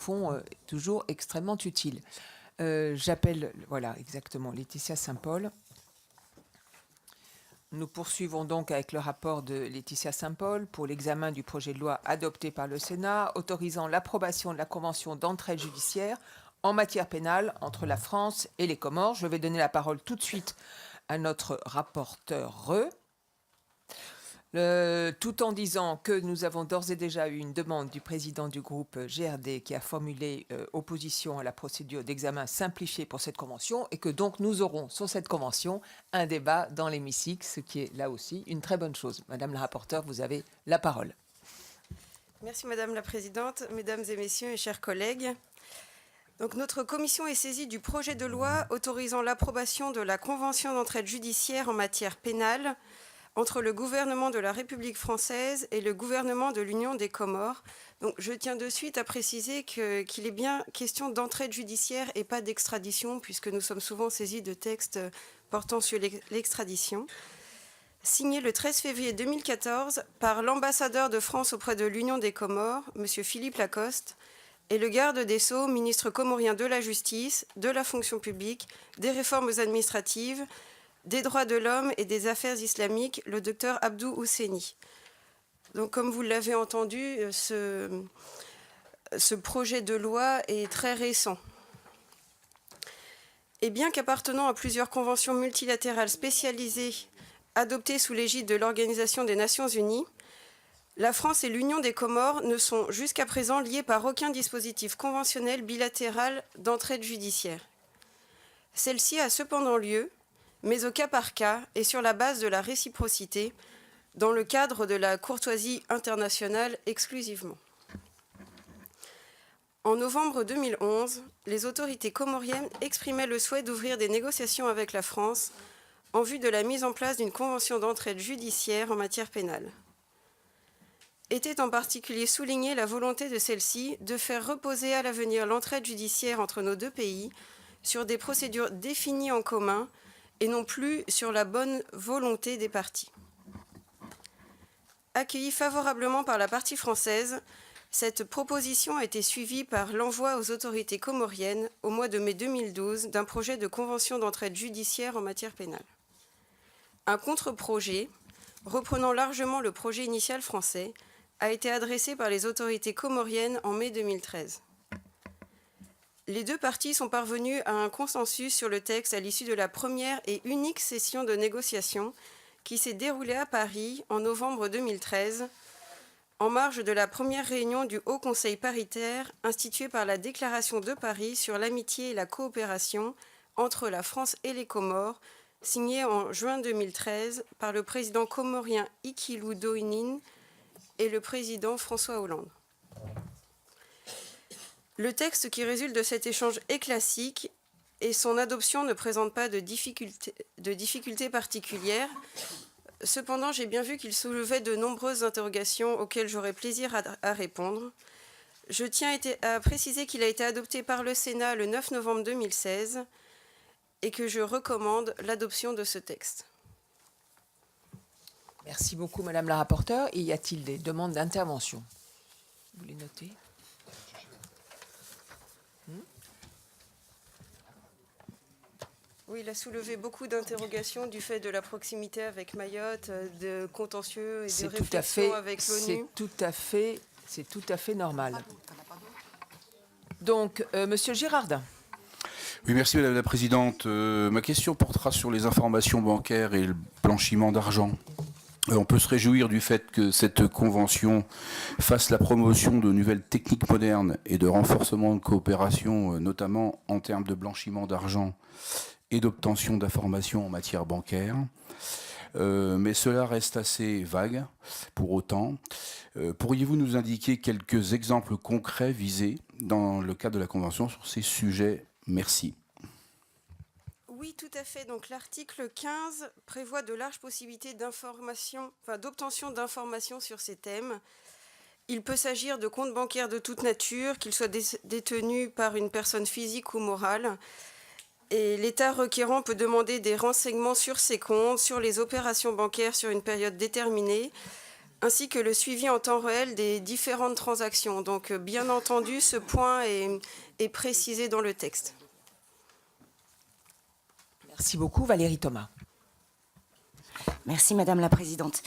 fond toujours extrêmement utile. J'appelle, voilà, exactement, Laetitia Saint-Paul. Nous poursuivons donc avec le rapport de Laetitia Saint-Paul pour l'examen du projet de loi adopté par le Sénat autorisant l'approbation de la convention d'entraide judiciaire en matière pénale entre la France et les Comores. Je vais donner la parole tout de suite à notre rapporteur, tout en disant que nous avons d'ores et déjà eu une demande du président du groupe GRD qui a formulé opposition à la procédure d'examen simplifié pour cette convention et que donc nous aurons sur cette convention un débat dans l'hémicycle, ce qui est là aussi une très bonne chose. Madame la rapporteure, vous avez la parole. Merci Madame la Présidente, Mesdames et Messieurs et chers collègues. Donc, notre commission est saisie du projet de loi autorisant l'approbation de la convention d'entraide judiciaire en matière pénale entre le gouvernement de la République française et le gouvernement de l'Union des Comores. Donc, je tiens de suite à préciser qu'il est bien question d'entraide judiciaire et pas d'extradition, puisque nous sommes souvent saisis de textes portant sur l'extradition. Signé le 13 février 2014 par l'ambassadeur de France auprès de l'Union des Comores, M. Philippe Lacoste, et le garde des Sceaux, ministre comorien de la Justice, de la fonction publique, des réformes administratives, des droits de l'homme et des affaires islamiques, le docteur Abdou Ousseini. Donc, comme vous l'avez entendu, ce projet de loi est très récent. Et bien qu'appartenant à plusieurs conventions multilatérales spécialisées adoptées sous l'égide de l'Organisation des Nations Unies, la France et l'Union des Comores ne sont jusqu'à présent liées par aucun dispositif conventionnel bilatéral d'entraide judiciaire. Celle-ci a cependant lieu, mais au cas par cas et sur la base de la réciprocité, dans le cadre de la courtoisie internationale exclusivement. En novembre 2011, les autorités comoriennes exprimaient le souhait d'ouvrir des négociations avec la France en vue de la mise en place d'une convention d'entraide judiciaire en matière pénale. Était en particulier soulignée la volonté de celle-ci de faire reposer à l'avenir l'entraide judiciaire entre nos deux pays sur des procédures définies en commun et non plus sur la bonne volonté des parties. Accueillie favorablement par la partie française, cette proposition a été suivie par l'envoi aux autorités comoriennes au mois de mai 2012 d'un projet de convention d'entraide judiciaire en matière pénale. Un contre-projet, reprenant largement le projet initial français, a été adressé par les autorités comoriennes en mai 2013. Les deux parties sont parvenues à un consensus sur le texte à l'issue de la première et unique session de négociation qui s'est déroulée à Paris en novembre 2013, en marge de la première réunion du Haut Conseil paritaire institué par la Déclaration de Paris sur l'amitié et la coopération entre la France et les Comores, signée en juin 2013 par le président comorien Ikilou Doinin et le président François Hollande. Le texte qui résulte de cet échange est classique et son adoption ne présente pas de difficultés particulières. Cependant, j'ai bien vu qu'il soulevait de nombreuses interrogations auxquelles j'aurai plaisir à répondre. Je tiens à préciser qu'il a été adopté par le Sénat le 9 novembre 2016 et que je recommande l'adoption de ce texte. Merci beaucoup, Madame la rapporteure. Et y a-t-il des demandes d'intervention? Vous les notez? Oui, il a soulevé beaucoup d'interrogations du fait de la proximité avec Mayotte, de contentieux et de réflexions avec l'ONU. C'est tout à fait normal. Donc, Monsieur Girardin. Oui, merci Madame la Présidente. Ma question portera sur les informations bancaires et le blanchiment d'argent. On peut se réjouir du fait que cette convention fasse la promotion de nouvelles techniques modernes et de renforcement de coopération, notamment en termes de blanchiment d'argent et d'obtention d'informations en matière bancaire. Mais cela reste assez vague pour autant. Pourriez-vous nous indiquer quelques exemples concrets visés dans le cadre de la Convention sur ces sujets? Merci. Oui, tout à fait. Donc, l'article 15 prévoit de larges possibilités d'obtention d'informations sur ces thèmes. Il peut s'agir de comptes bancaires de toute nature, qu'ils soient détenus par une personne physique ou morale. Et l'État requérant peut demander des renseignements sur ces comptes, sur les opérations bancaires sur une période déterminée, ainsi que le suivi en temps réel des différentes transactions. Donc, bien entendu, ce point est précisé dans le texte. Merci beaucoup, Valérie Thomas. Merci Madame la Présidente.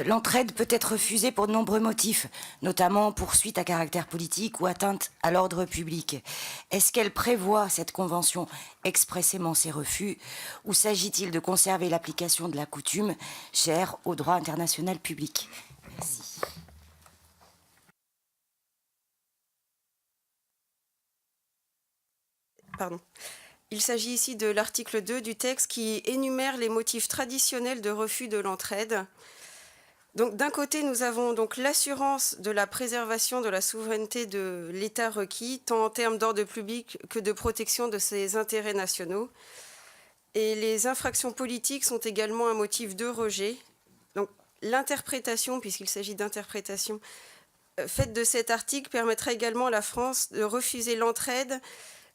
L'entraide peut être refusée pour de nombreux motifs, notamment poursuite à caractère politique ou atteinte à l'ordre public. Est-ce qu'elle prévoit, cette convention, expressément ces refus, ou s'agit-il de conserver l'application de la coutume chère au droit international public? Merci. Pardon. Il s'agit ici de l'article 2 du texte qui énumère les motifs traditionnels de refus de l'entraide. Donc, d'un côté, nous avons donc l'assurance de la préservation de la souveraineté de l'État requis, tant en termes d'ordre public que de protection de ses intérêts nationaux. Et les infractions politiques sont également un motif de rejet. Donc, l'interprétation, puisqu'il s'agit d'interprétation, faite de cet article permettra également à la France de refuser l'entraide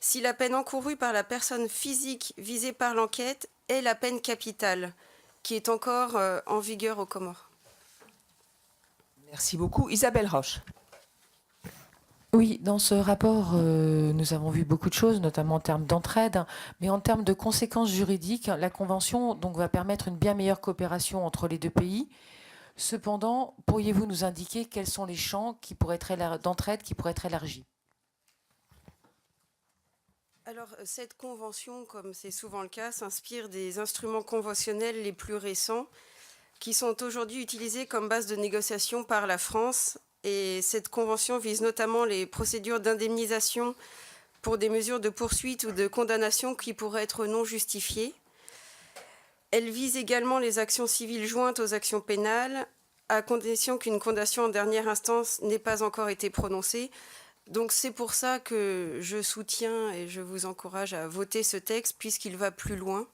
si la peine encourue par la personne physique visée par l'enquête est la peine capitale, qui est encore en vigueur aux Comores. Merci beaucoup. Isabelle Roche. Oui, dans ce rapport, nous avons vu beaucoup de choses, notamment en termes d'entraide, mais en termes de conséquences juridiques, la Convention donc, va permettre une bien meilleure coopération entre les deux pays. Cependant, pourriez-vous nous indiquer quels sont les champs d'entraide qui pourraient être élargis ? Alors, cette convention, comme c'est souvent le cas, s'inspire des instruments conventionnels les plus récents qui sont aujourd'hui utilisés comme base de négociation par la France. Et cette convention vise notamment les procédures d'indemnisation pour des mesures de poursuite ou de condamnation qui pourraient être non justifiées. Elle vise également les actions civiles jointes aux actions pénales, à condition qu'une condamnation en dernière instance n'ait pas encore été prononcée. Donc c'est pour ça que je soutiens et je vous encourage à voter ce texte puisqu'il va plus loin.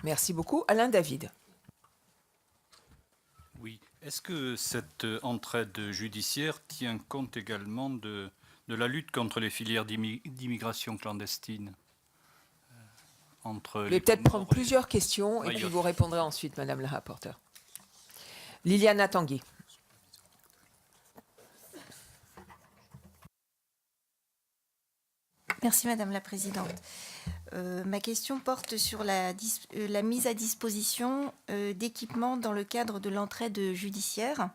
Merci beaucoup. Alain David. Oui. Est-ce que cette entraide judiciaire tient compte également de la lutte contre les filières d'immigration clandestine entre Vous allez peut-être prendre plusieurs questions et puis vous répondrez ensuite, Madame la rapporteure. Liliana Tanguy. Merci Madame la Présidente. Ma question porte sur la mise à disposition d'équipements dans le cadre de l'entraide judiciaire.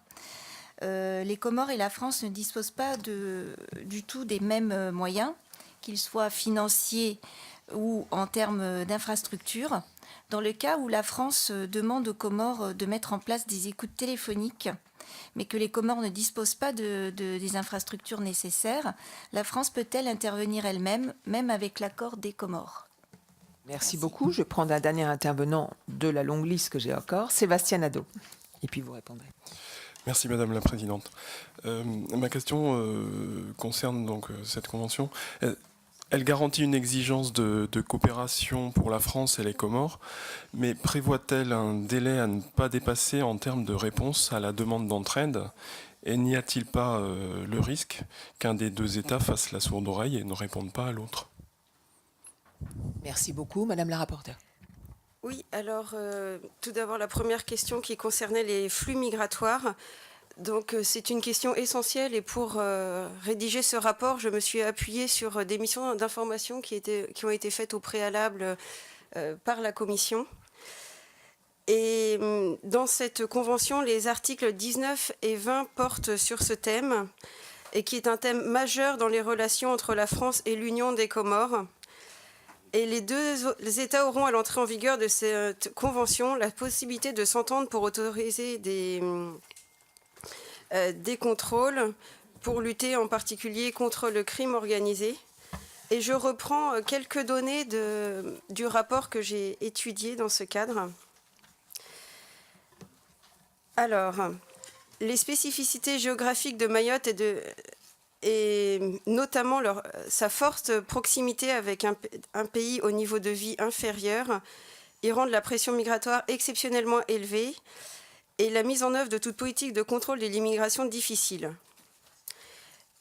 Les Comores et la France ne disposent pas du tout des mêmes moyens, qu'ils soient financiers ou en termes d'infrastructures. Dans le cas où la France demande aux Comores de mettre en place des écoutes téléphoniques, mais que les Comores ne disposent pas des infrastructures nécessaires, la France peut-elle intervenir elle-même, même avec l'accord des Comores? Merci beaucoup. Je prends un dernier intervenant de la longue liste que j'ai encore, Sébastien Nadeau. Et puis vous répondrez. Merci Madame la Présidente. Ma question concerne donc cette convention. Elle garantit une exigence de coopération pour la France et les Comores, mais prévoit-elle un délai à ne pas dépasser en termes de réponse à la demande d'entraide? Et n'y a-t-il pas le risque qu'un des deux États fasse la sourde oreille et ne réponde pas à l'autre? Merci beaucoup, Madame la rapporteure. Oui, alors tout d'abord la première question qui concernait les flux migratoires. Donc c'est une question essentielle et pour rédiger ce rapport, je me suis appuyée sur des missions d'information qui ont été faites au préalable par la Commission. Et dans cette convention, les articles 19 et 20 portent sur ce thème et qui est un thème majeur dans les relations entre la France et l'Union des Comores. Et les États auront à l'entrée en vigueur de cette convention la possibilité de s'entendre pour autoriser des contrôles pour lutter en particulier contre le crime organisé. Et je reprends quelques données du rapport que j'ai étudié dans ce cadre. Alors, les spécificités géographiques de Mayotte et notamment sa forte proximité avec un pays au niveau de vie inférieur, y rendent la pression migratoire exceptionnellement élevée et la mise en œuvre de toute politique de contrôle de l'immigration difficile.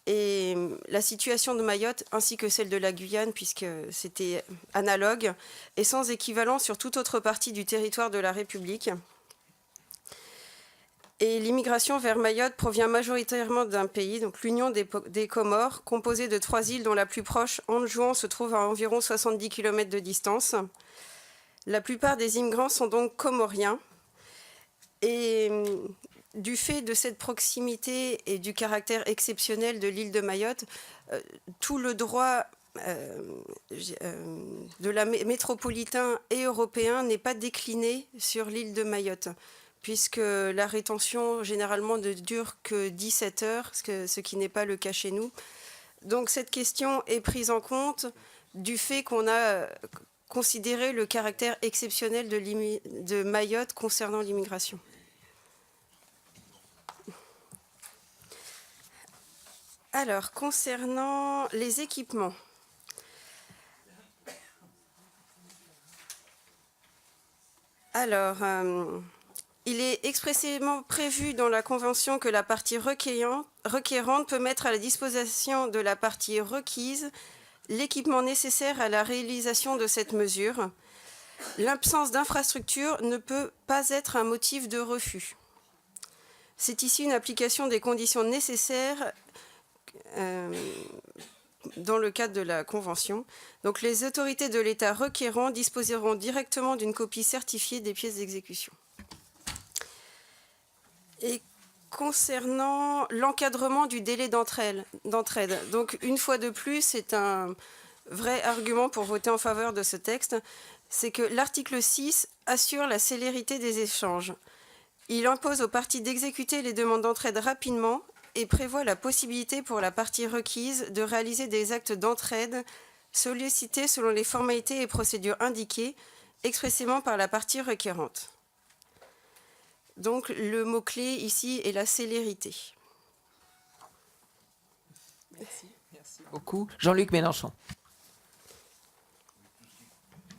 Et la situation de Mayotte, ainsi que celle de la Guyane, puisque c'était analogue, est sans équivalent sur toute autre partie du territoire de la République. Et l'immigration vers Mayotte provient majoritairement d'un pays, donc l'Union des Comores, composée de 3 îles dont la plus proche, Anjouan, se trouve à environ 70 km de distance. La plupart des immigrants sont donc comoriens. Et du fait de cette proximité et du caractère exceptionnel de l'île de Mayotte, tout le droit de la métropolitain et européen n'est pas décliné sur l'île de Mayotte, puisque la rétention généralement ne dure que 17 heures, ce qui n'est pas le cas chez nous. Donc cette question est prise en compte du fait qu'on a considéré le caractère exceptionnel de Mayotte concernant l'immigration. Alors, concernant les équipements, il est expressément prévu dans la Convention que la partie requérante peut mettre à la disposition de la partie requise l'équipement nécessaire à la réalisation de cette mesure. L'absence d'infrastructure ne peut pas être un motif de refus. C'est ici une application des conditions nécessaires dans le cadre de la Convention. Donc, les autorités de l'État requérant disposeront directement d'une copie certifiée des pièces d'exécution. Et concernant l'encadrement du délai d'entraide, donc une fois de plus, c'est un vrai argument pour voter en faveur de ce texte, c'est que l'article 6 assure la célérité des échanges. Il impose aux parties d'exécuter les demandes d'entraide rapidement et prévoit la possibilité pour la partie requise de réaliser des actes d'entraide sollicités selon les formalités et procédures indiquées expressément par la partie requérante. Donc le mot-clé ici est la célérité. Merci beaucoup. Jean-Luc Mélenchon.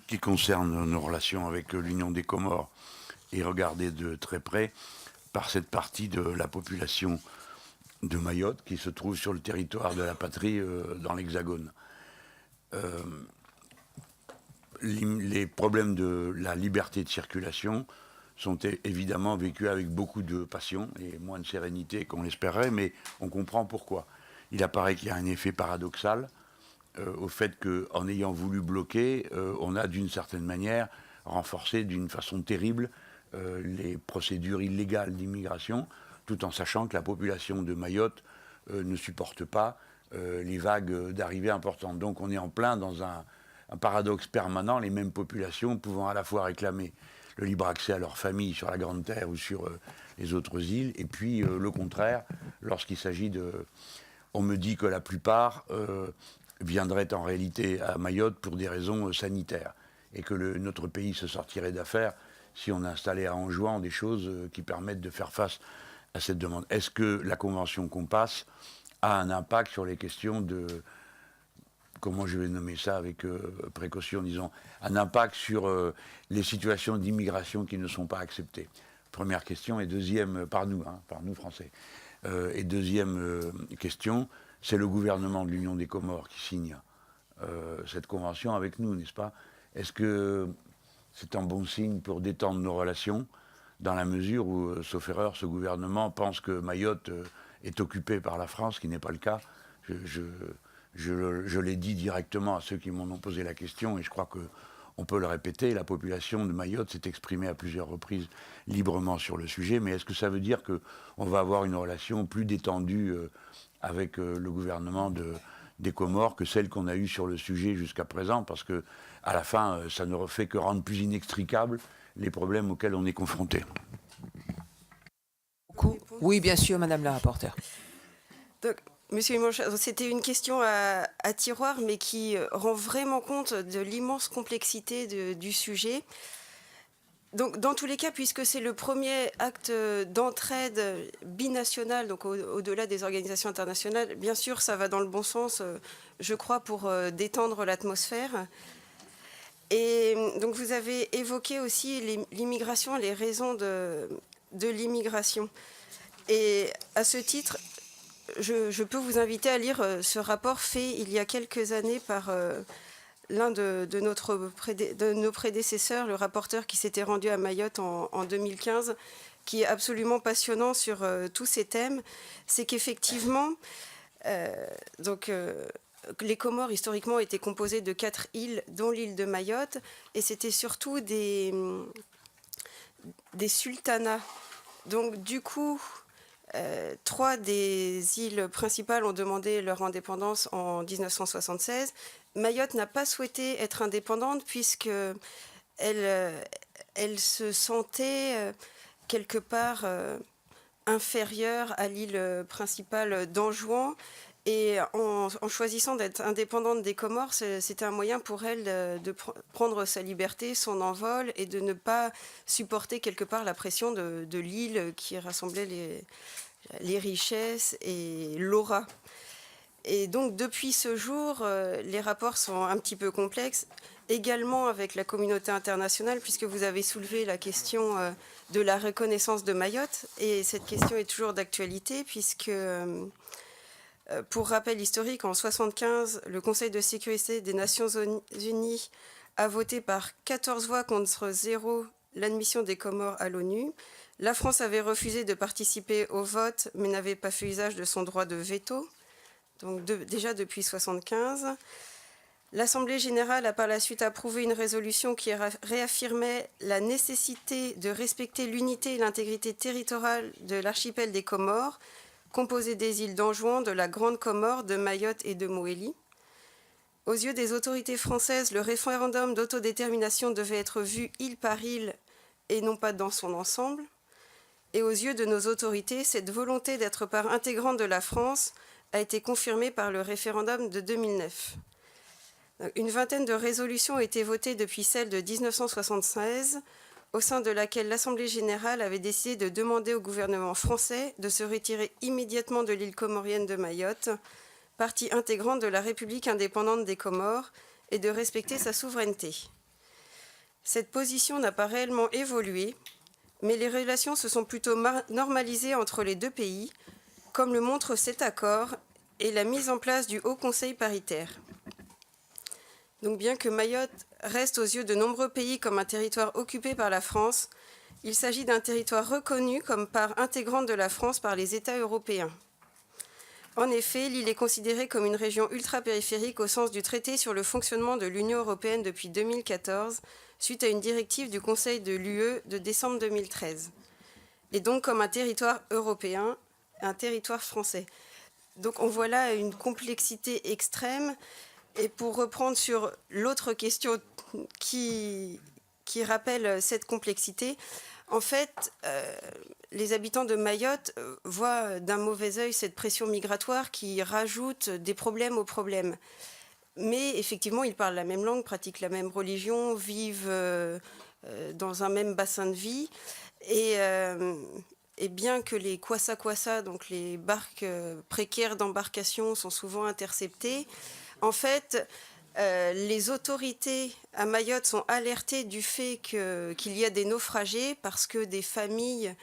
Qui concerne nos relations avec l'Union des Comores et regardé de très près par cette partie de la population de Mayotte qui se trouve sur le territoire de la patrie dans l'Hexagone. Les problèmes de la liberté de circulation sont évidemment vécus avec beaucoup de passion et moins de sérénité qu'on l'espérait, mais on comprend pourquoi. Il apparaît qu'il y a un effet paradoxal au fait qu'en ayant voulu bloquer, on a d'une certaine manière renforcé d'une façon terrible les procédures illégales d'immigration, tout en sachant que la population de Mayotte ne supporte pas les vagues d'arrivées importantes. Donc on est en plein dans un paradoxe permanent, les mêmes populations pouvant à la fois réclamer le libre accès à leur famille sur la Grande Terre ou sur les autres îles, et puis le contraire, lorsqu'il s'agit de... On me dit que la plupart viendraient en réalité à Mayotte pour des raisons sanitaires, et que notre pays se sortirait d'affaire si on installait à Anjouan des choses qui permettent de faire face à cette demande. Est-ce que la convention qu'on passe a un impact sur les questions de, comment je vais nommer ça avec précaution, disons, un impact sur les situations d'immigration qui ne sont pas acceptées? Première question. Et deuxième, par nous Français. Et deuxième question, c'est le gouvernement de l'Union des Comores qui signe cette convention avec nous, n'est-ce pas? Est-ce que c'est un bon signe pour détendre nos relations, dans la mesure où, sauf erreur, ce gouvernement pense que Mayotte est occupée par la France, ce qui n'est pas le cas. Je l'ai dit directement à ceux qui m'en ont posé la question, et je crois qu'on peut le répéter, la population de Mayotte s'est exprimée à plusieurs reprises librement sur le sujet, mais est-ce que ça veut dire qu'on va avoir une relation plus détendue avec le gouvernement des Comores que celle qu'on a eue sur le sujet jusqu'à présent, parce que à la fin, ça ne fait que rendre plus inextricables les problèmes auxquels on est confronté. Oui, bien sûr, Madame la rapporteure. Donc, Monsieur Mélenchon, c'était une question à tiroir, mais qui rend vraiment compte de l'immense complexité du sujet. Donc, dans tous les cas, puisque c'est le premier acte d'entraide binationale, donc au-delà des organisations internationales, bien sûr, ça va dans le bon sens, je crois, pour détendre l'atmosphère. Et donc, vous avez évoqué aussi l'immigration, les raisons de l'immigration. Et à ce titre, je peux vous inviter à lire ce rapport fait il y a quelques années par l'un de nos prédécesseurs, le rapporteur qui s'était rendu à Mayotte en 2015, qui est absolument passionnant sur tous ces thèmes, c'est qu'effectivement, les Comores historiquement étaient composées de 4 îles, dont l'île de Mayotte, et c'était surtout des sultanats. Donc du coup, 3 des îles principales ont demandé leur indépendance en 1976. Mayotte n'a pas souhaité être indépendante puisque elle se sentait quelque part inférieure à l'île principale d'Anjouan. Et en choisissant d'être indépendante des Comores, c'était un moyen pour elle de prendre sa liberté, son envol, et de ne pas supporter quelque part la pression de l'île qui rassemblait les richesses et l'aura. Et donc depuis ce jour, les rapports sont un petit peu complexes, également avec la communauté internationale, puisque vous avez soulevé la question de la reconnaissance de Mayotte. Et cette question est toujours d'actualité, puisque... Pour rappel historique, en 1975, le Conseil de sécurité des Nations Unies a voté par 14 voix contre 0 l'admission des Comores à l'ONU. La France avait refusé de participer au vote, mais n'avait pas fait usage de son droit de veto, donc déjà depuis 1975. L'Assemblée générale a par la suite approuvé une résolution qui réaffirmait la nécessité de respecter l'unité et l'intégrité territoriale de l'archipel des Comores, composé des îles d'Anjouan, de la Grande Comore, de Mayotte et de Moélie. Aux yeux des autorités françaises, le référendum d'autodétermination devait être vu île par île et non pas dans son ensemble. Et aux yeux de nos autorités, cette volonté d'être part intégrante de la France a été confirmée par le référendum de 2009. Une vingtaine de résolutions ont été votées depuis celle de 1976, au sein de laquelle l'Assemblée générale avait décidé de demander au gouvernement français de se retirer immédiatement de l'île comorienne de Mayotte, partie intégrante de la République indépendante des Comores, et de respecter sa souveraineté. Cette position n'a pas réellement évolué, mais les relations se sont plutôt normalisées entre les deux pays, comme le montre cet accord et la mise en place du Haut Conseil paritaire. Donc bien que Mayotte reste aux yeux de nombreux pays comme un territoire occupé par la France, il s'agit d'un territoire reconnu comme part intégrante de la France par les États européens. En effet, l'île est considérée comme une région ultra-périphérique au sens du traité sur le fonctionnement de l'Union européenne depuis 2014, suite à une directive du Conseil de l'UE de décembre 2013, et donc comme un territoire européen, un territoire français. Donc on voit là une complexité extrême. Et pour reprendre sur l'autre question qui rappelle cette complexité, en fait, les habitants de Mayotte voient d'un mauvais œil cette pression migratoire qui rajoute des problèmes aux problèmes. Mais effectivement, ils parlent la même langue, pratiquent la même religion, vivent dans un même bassin de vie. Et bien que les kwassa-kwassa, donc les barques précaires d'embarcation, sont souvent interceptées, en fait, les autorités à Mayotte sont alertées du fait qu'il y a des naufragés parce que des familles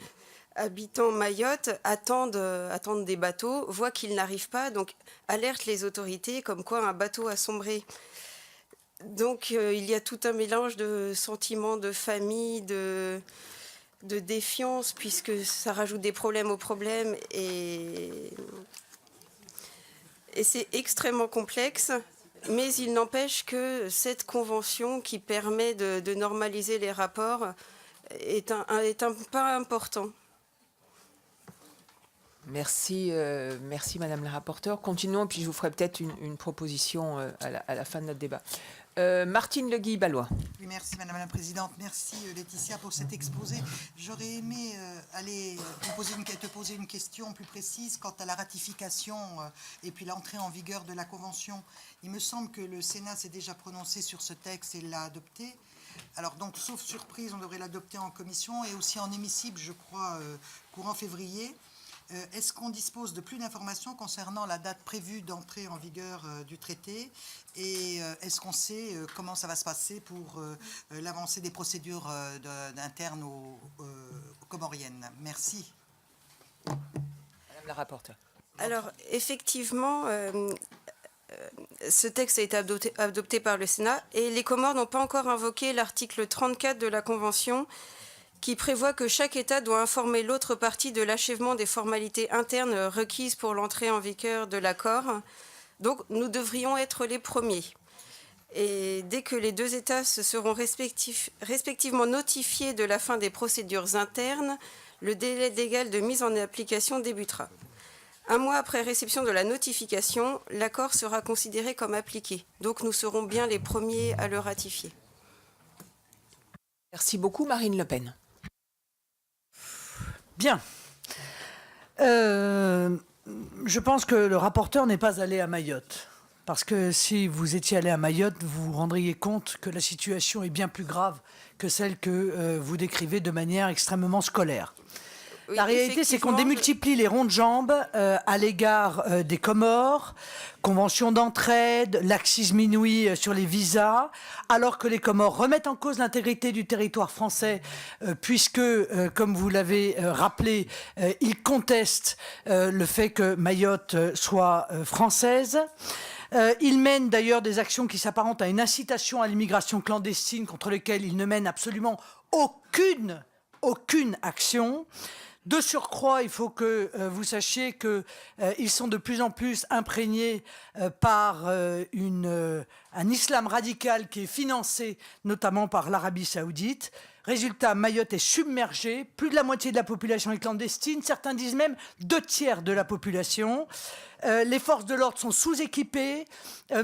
habitant Mayotte attendent des bateaux, voient qu'ils n'arrivent pas, donc alertent les autorités comme quoi un bateau a sombré. Donc il y a tout un mélange de sentiments de famille, de défiance, puisque ça rajoute des problèmes aux problèmes et c'est extrêmement complexe, mais il n'empêche que cette convention qui permet de normaliser les rapports est un pas important. Merci, merci Madame la rapporteure. Continuons, puis je vous ferai peut-être une proposition à la fin de notre débat. Martine Le Guy-Ballois. Oui, merci Madame la Présidente. Merci Laetitia pour cet exposé. J'aurais aimé te poser une question plus précise quant à la ratification et puis l'entrée en vigueur de la Convention. Il me semble que le Sénat s'est déjà prononcé sur ce texte et l'a adopté. Alors donc, sauf surprise, on devrait l'adopter en commission et aussi en hémicycle, je crois, courant février. Est-ce qu'on dispose de plus d'informations concernant la date prévue d'entrée en vigueur du traité et est-ce qu'on sait comment ça va se passer pour l'avancée des procédures internes aux Comoriennes? Merci. Madame la rapporteure. Alors, effectivement, ce texte a été adopté par le Sénat et les Comores n'ont pas encore invoqué l'article 34 de la Convention qui prévoit que chaque État doit informer l'autre partie de l'achèvement des formalités internes requises pour l'entrée en vigueur de l'accord. Donc nous devrions être les premiers. Et dès que les deux États se seront respectivement notifiés de la fin des procédures internes, le délai légal de mise en application débutera. Un mois après réception de la notification, l'accord sera considéré comme appliqué. Donc nous serons bien les premiers à le ratifier. Merci beaucoup, Marine Le Pen. Bien. Je pense que le rapporteur n'est pas allé à Mayotte. Parce que si vous étiez allé à Mayotte, vous vous rendriez compte que la situation est bien plus grave que celle que vous décrivez de manière extrêmement scolaire. Oui, la réalité, c'est qu'on démultiplie les ronds de jambes à l'égard des Comores, convention d'entraide, laxisme inouï sur les visas, alors que les Comores remettent en cause l'intégrité du territoire français, puisque, comme vous l'avez rappelé, ils contestent le fait que Mayotte soit française. Ils mènent d'ailleurs des actions qui s'apparentent à une incitation à l'immigration clandestine contre lesquelles ils ne mènent absolument aucune action. De surcroît, il faut que vous sachiez qu'ils sont de plus en plus imprégnés par un islam radical qui est financé notamment par l'Arabie Saoudite. Résultat, Mayotte est submergée, plus de la moitié de la population est clandestine, certains disent même 2/3 de la population. Les forces de l'ordre sont sous-équipées,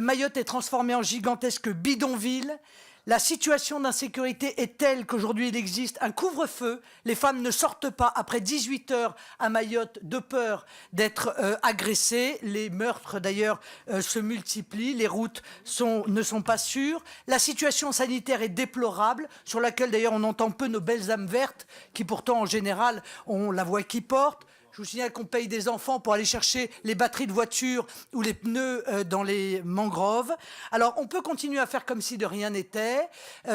Mayotte est transformée en gigantesque bidonville. La situation d'insécurité est telle qu'aujourd'hui il existe un couvre-feu. Les femmes ne sortent pas après 18 heures à Mayotte de peur d'être agressées. Les meurtres d'ailleurs se multiplient. Les routes ne sont pas sûres. La situation sanitaire est déplorable, sur laquelle d'ailleurs on entend peu nos belles âmes vertes qui pourtant en général ont la voix qui porte. Je vous signale qu'on paye des enfants pour aller chercher les batteries de voitures ou les pneus dans les mangroves. Alors, on peut continuer à faire comme si de rien n'était,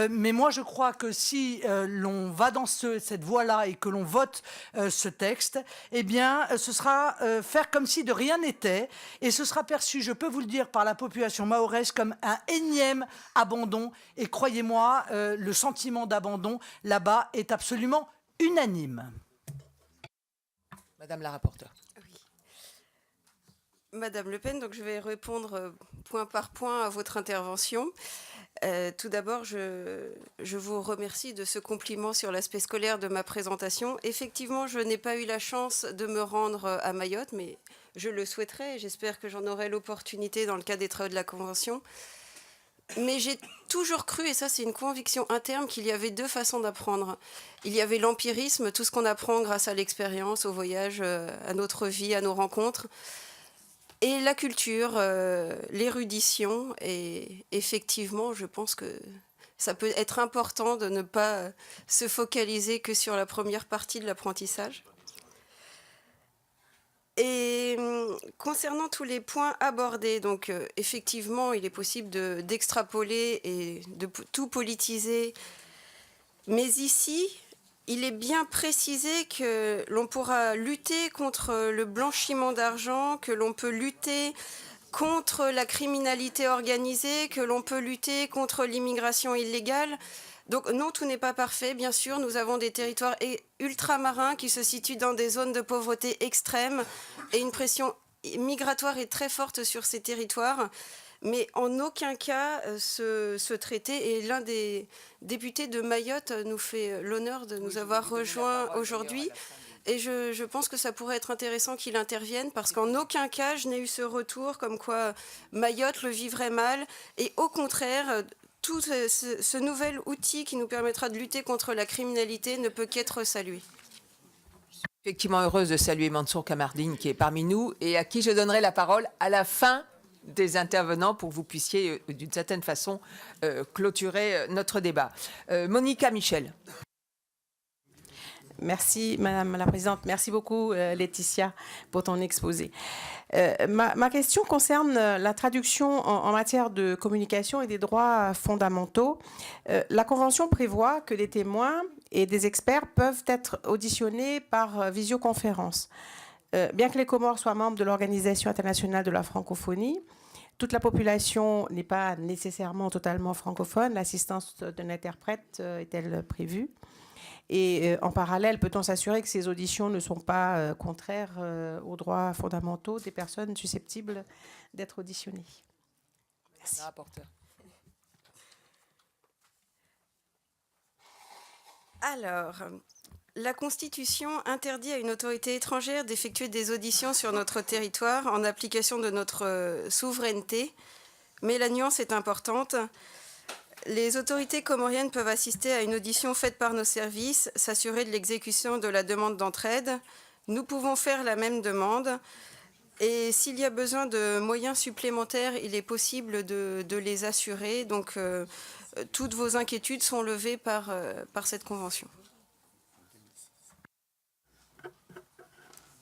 mais moi, je crois que si l'on va dans cette voie-là et que l'on vote ce texte, eh bien, ce sera faire comme si de rien n'était, et ce sera perçu, je peux vous le dire, par la population mahoraise comme un énième abandon. Et croyez-moi, le sentiment d'abandon là-bas est absolument unanime. Madame la rapporteure. Oui. Madame Le Pen, donc je vais répondre point par point à votre intervention. Tout d'abord, je vous remercie de ce compliment sur l'aspect scolaire de ma présentation. Effectivement, je n'ai pas eu la chance de me rendre à Mayotte, mais je le souhaiterais et j'espère que j'en aurai l'opportunité dans le cadre des travaux de la Convention. Mais j'ai toujours cru, et ça c'est une conviction interne, qu'il y avait deux façons d'apprendre. Il y avait l'empirisme, tout ce qu'on apprend grâce à l'expérience, au voyage, à notre vie, à nos rencontres. Et la culture, l'érudition. Et effectivement, je pense que ça peut être important de ne pas se focaliser que sur la première partie de l'apprentissage. Et concernant tous les points abordés, donc effectivement, il est possible d'extrapoler et de tout politiser. Mais ici, il est bien précisé que l'on pourra lutter contre le blanchiment d'argent, que l'on peut lutter contre la criminalité organisée, que l'on peut lutter contre l'immigration illégale. Donc non, tout n'est pas parfait. Bien sûr, nous avons des territoires ultramarins qui se situent dans des zones de pauvreté extrême et une pression migratoire est très forte sur ces territoires. Mais en aucun cas, ce traité, et l'un des députés de Mayotte nous fait l'honneur de nous avoir rejoints aujourd'hui. Et je pense que ça pourrait être intéressant qu'il intervienne parce qu'en aucun cas, je n'ai eu ce retour comme quoi Mayotte le vivrait mal. Et au contraire, tout ce nouvel outil qui nous permettra de lutter contre la criminalité ne peut qu'être salué. Effectivement heureuse de saluer Mansour Kamardine qui est parmi nous et à qui je donnerai la parole à la fin des intervenants pour que vous puissiez d'une certaine façon clôturer notre débat. Monica Michel. Merci Madame la Présidente. Merci beaucoup Laetitia pour ton exposé. Ma question concerne la traduction en matière de communication et des droits fondamentaux. La Convention prévoit que des témoins et des experts peuvent être auditionnés par visioconférence. Bien que les Comores soient membres de l'Organisation internationale de la francophonie, toute la population n'est pas nécessairement totalement francophone. L'assistance d'un interprète est-elle prévue ? Et en parallèle, peut-on s'assurer que ces auditions ne sont pas contraires aux droits fondamentaux des personnes susceptibles d'être auditionnées? Merci. Alors, la Constitution interdit à une autorité étrangère d'effectuer des auditions sur notre territoire en application de notre souveraineté, mais la nuance est importante. Les autorités comoriennes peuvent assister à une audition faite par nos services, s'assurer de l'exécution de la demande d'entraide. Nous pouvons faire la même demande. Et s'il y a besoin de moyens supplémentaires, il est possible de les assurer. Donc, toutes vos inquiétudes sont levées par cette convention.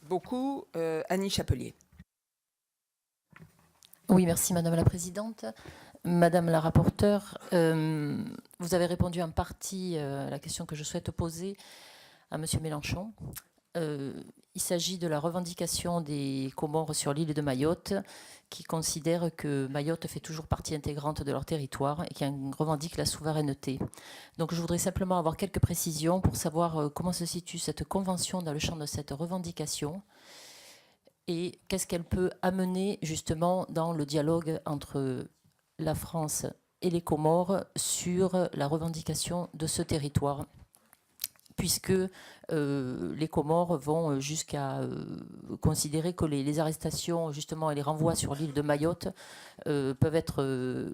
Beaucoup. Annie Chapelier. Oui, merci Madame la Présidente. Madame la rapporteure, vous avez répondu en partie à la question que je souhaite poser à Monsieur Mélenchon. Il s'agit de la revendication des Comores sur l'île de Mayotte, qui considèrent que Mayotte fait toujours partie intégrante de leur territoire et qui revendique la souveraineté. Donc je voudrais simplement avoir quelques précisions pour savoir comment se situe cette convention dans le champ de cette revendication et qu'est-ce qu'elle peut amener justement dans le dialogue entre la France et les Comores sur la revendication de ce territoire, puisque les Comores vont jusqu'à considérer que les arrestations justement et les renvois sur l'île de Mayotte peuvent être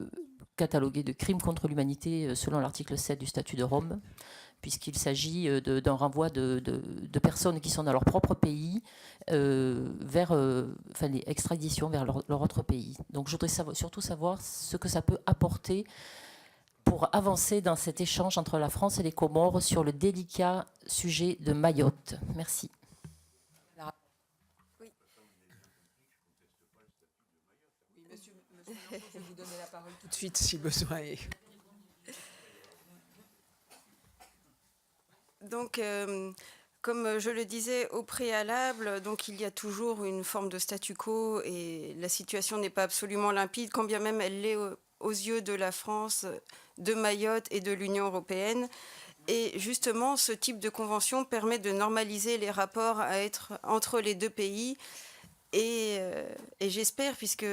catalogués de crimes contre l'humanité selon l'article 7 du statut de Rome, puisqu'il s'agit d'un renvoi de personnes qui sont dans leur propre pays vers les extraditions vers leur autre pays. Donc je voudrais surtout savoir ce que ça peut apporter pour avancer dans cet échange entre la France et les Comores sur le délicat sujet de Mayotte. Merci. Oui. Monsieur, je vais vous donner la parole tout de suite si besoin est. Donc, comme je le disais au préalable, donc il y a toujours une forme de statu quo et la situation n'est pas absolument limpide, quand bien même elle l'est aux yeux de la France, de Mayotte et de l'Union européenne. Et justement, ce type de convention permet de normaliser les rapports entre les deux pays. Et j'espère, puisque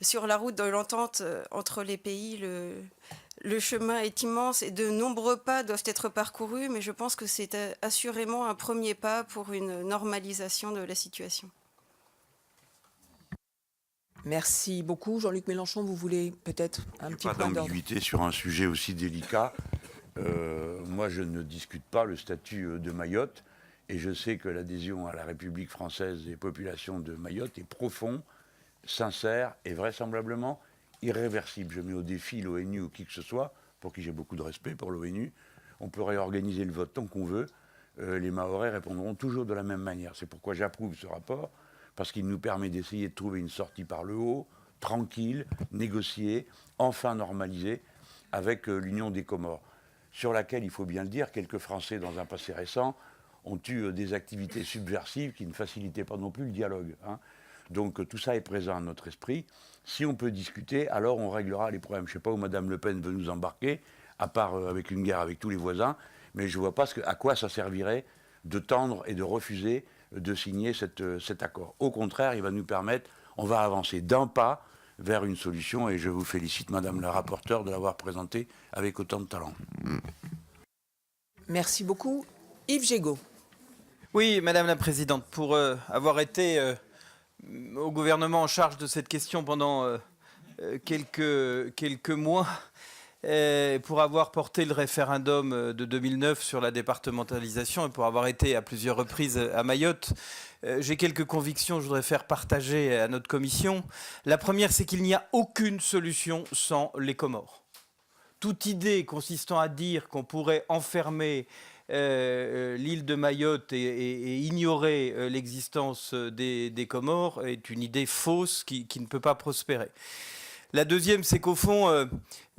sur la route de l'entente entre les pays, le chemin est immense et de nombreux pas doivent être parcourus, mais je pense que c'est assurément un premier pas pour une normalisation de la situation. Merci beaucoup. Jean-Luc Mélenchon, vous voulez peut-être un petit point d'ordre? Pas d'ambiguïté sur un sujet aussi délicat. Moi, je ne discute pas le statut de Mayotte et je sais que l'adhésion à la République française des populations de Mayotte est profonde, sincère et vraisemblablement irréversible. Je mets au défi l'ONU ou qui que ce soit, pour qui j'ai beaucoup de respect pour l'ONU. On peut réorganiser le vote tant qu'on veut. Les Mahorais répondront toujours de la même manière. C'est pourquoi j'approuve ce rapport, parce qu'il nous permet d'essayer de trouver une sortie par le haut, tranquille, négociée, enfin normalisée, avec l'Union des Comores, sur laquelle, il faut bien le dire, quelques Français, dans un passé récent, ont eu des activités subversives qui ne facilitaient pas non plus le dialogue. Donc tout ça est présent à notre esprit. Si on peut discuter, alors on réglera les problèmes. Je ne sais pas où Mme Le Pen veut nous embarquer, à part avec une guerre avec tous les voisins, mais je ne vois pas à quoi ça servirait de tendre et de refuser de signer cet accord. Au contraire, il va nous permettre, on va avancer d'un pas vers une solution, et je vous félicite, Madame la rapporteure, de l'avoir présenté avec autant de talent. Merci beaucoup. Yves Gégaud. Oui, Madame la Présidente, pour avoir été au gouvernement en charge de cette question pendant quelques mois, pour avoir porté le référendum de 2009 sur la départementalisation et pour avoir été à plusieurs reprises à Mayotte, j'ai quelques convictions que je voudrais faire partager à notre commission. La première, c'est qu'il n'y a aucune solution sans les Comores. Toute idée consistant à dire qu'on pourrait enfermer l'île de Mayotte et ignorer l'existence des Comores est une idée fausse qui ne peut pas prospérer. La deuxième, c'est qu'au fond,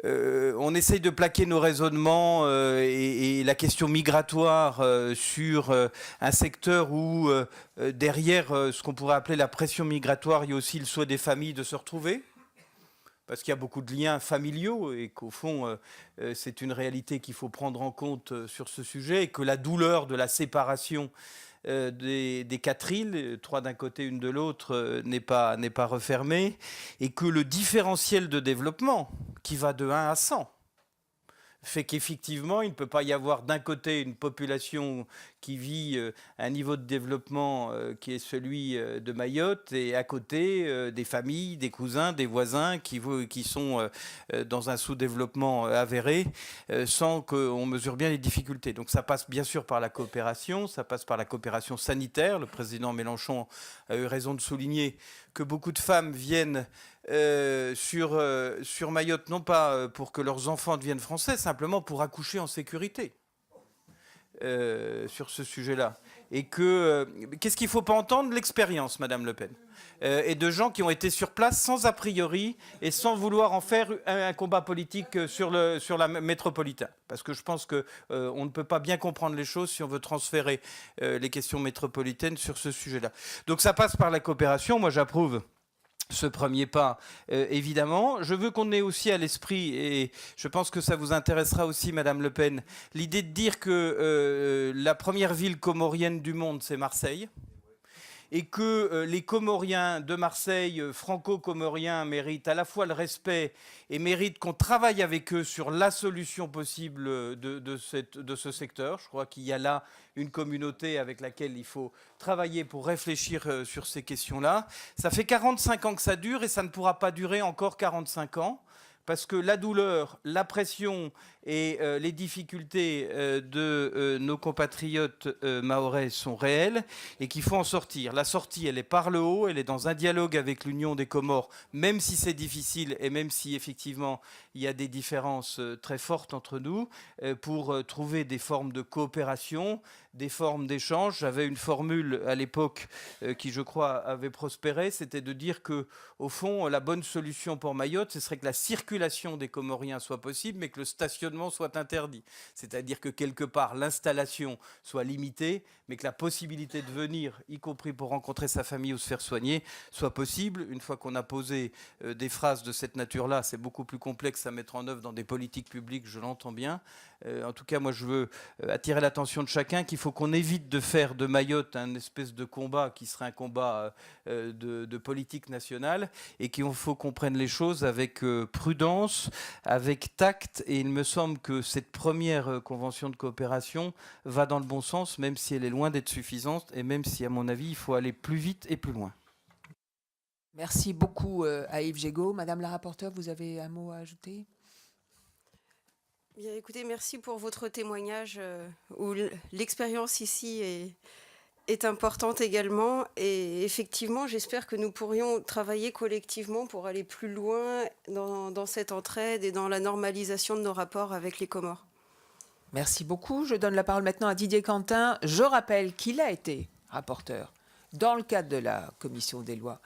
on essaye de plaquer nos raisonnements et la question migratoire sur un secteur où, derrière ce qu'on pourrait appeler la pression migratoire, il y a aussi le souhait des familles de se retrouver. parce qu'il y a beaucoup de liens familiaux et qu'au fond, c'est une réalité qu'il faut prendre en compte sur ce sujet, et que la douleur de la séparation des 4 îles, 3 d'un côté, une de l'autre, n'est pas refermée, et que le différentiel de développement, qui va de 1 à 100, fait qu'effectivement, il ne peut pas y avoir d'un côté une population qui vit à un niveau de développement qui est celui de Mayotte, et à côté des familles, des cousins, des voisins qui sont dans un sous-développement avéré, sans qu'on mesure bien les difficultés. Donc ça passe bien sûr par la coopération, ça passe par la coopération sanitaire. Le président Mélenchon a eu raison de souligner que beaucoup de femmes viennent sur Mayotte, non pas pour que leurs enfants deviennent français, simplement pour accoucher en sécurité sur ce sujet-là. Et qu'est-ce qu'il ne faut pas entendre? L'expérience, Madame Le Pen, et de gens qui ont été sur place sans a priori et sans vouloir en faire un combat politique sur la métropolitaine. Parce que je pense qu'on ne peut pas bien comprendre les choses si on veut transférer les questions métropolitaines sur ce sujet-là. Donc ça passe par la coopération. Moi, j'approuve ce premier pas, évidemment. Je veux qu'on ait aussi à l'esprit, et je pense que ça vous intéressera aussi, Madame Le Pen, l'idée de dire que la première ville comorienne du monde, c'est Marseille, et que les Comoriens de Marseille, franco-comoriens, méritent à la fois le respect et méritent qu'on travaille avec eux sur la solution possible de ce secteur. Je crois qu'il y a là une communauté avec laquelle il faut travailler pour réfléchir sur ces questions-là. Ça fait 45 ans que ça dure, et ça ne pourra pas durer encore 45 ans. Parce que la douleur, la pression et les difficultés de nos compatriotes mahorais sont réelles, et qu'il faut en sortir. La sortie, elle est par le haut, elle est dans un dialogue avec l'Union des Comores, même si c'est difficile et même si effectivement il y a des différences très fortes entre nous, pour trouver des formes de coopération, des formes d'échange. J'avais une formule à l'époque qui, je crois, avait prospéré, c'était de dire que, au fond, la bonne solution pour Mayotte, ce serait que la circulation des Comoriens soit possible, mais que le stationnement soit interdit. C'est-à-dire que, quelque part, l'installation soit limitée, mais que la possibilité de venir, y compris pour rencontrer sa famille ou se faire soigner, soit possible. Une fois qu'on a posé des phrases de cette nature-là, c'est beaucoup plus complexe à mettre en œuvre dans des politiques publiques, je l'entends bien. En tout cas, moi, je veux attirer l'attention de chacun qu'il faut qu'on évite de faire de Mayotte un espèce de combat qui serait un combat de politique nationale, et qu'il faut qu'on prenne les choses avec prudence, avec tact. Et il me semble que cette première convention de coopération va dans le bon sens, même si elle est loin d'être suffisante, et même si, à mon avis, il faut aller plus vite et plus loin. Merci beaucoup à Yves Jégo. Madame la rapporteure, vous avez un mot à ajouter? Bien, écoutez, merci pour votre témoignage où l'expérience ici est importante également. Et effectivement, j'espère que nous pourrions travailler collectivement pour aller plus loin dans cette entraide et dans la normalisation de nos rapports avec les Comores. Merci beaucoup. Je donne la parole maintenant à Didier Quentin. Je rappelle qu'il a été rapporteur dans le cadre de la commission des lois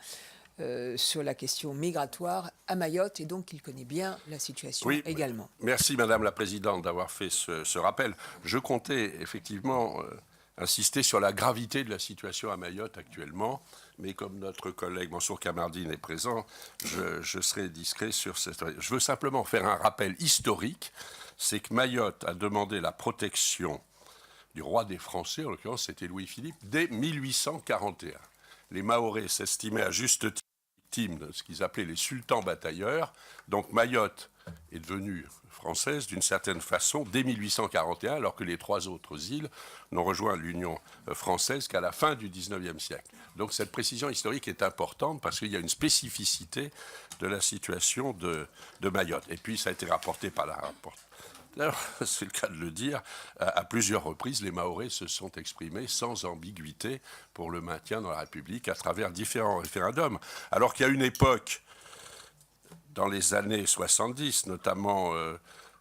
sur la question migratoire à Mayotte, et donc il connaît bien la situation également. Merci Madame la Présidente d'avoir fait ce rappel. Je comptais effectivement insister sur la gravité de la situation à Mayotte actuellement, mais comme notre collègue Mansour Kamardine est présent, je serai discret sur cette... Je veux simplement faire un rappel historique, c'est que Mayotte a demandé la protection du roi des Français, en l'occurrence c'était Louis-Philippe, dès 1841. Les Mahorais s'estimaient à juste titre de ce qu'ils appelaient les sultans batailleurs. Donc Mayotte est devenue française d'une certaine façon dès 1841, alors que les 3 autres îles n'ont rejoint l'Union française qu'à la fin du XIXe siècle. Donc cette précision historique est importante parce qu'il y a une spécificité de la situation de Mayotte. Et puis ça a été rapporté par la rapporteure. Alors, c'est le cas de le dire, à plusieurs reprises, les Mahorais se sont exprimés sans ambiguïté pour le maintien dans la République à travers différents référendums. Alors qu'il y a une époque, dans les années 70, notamment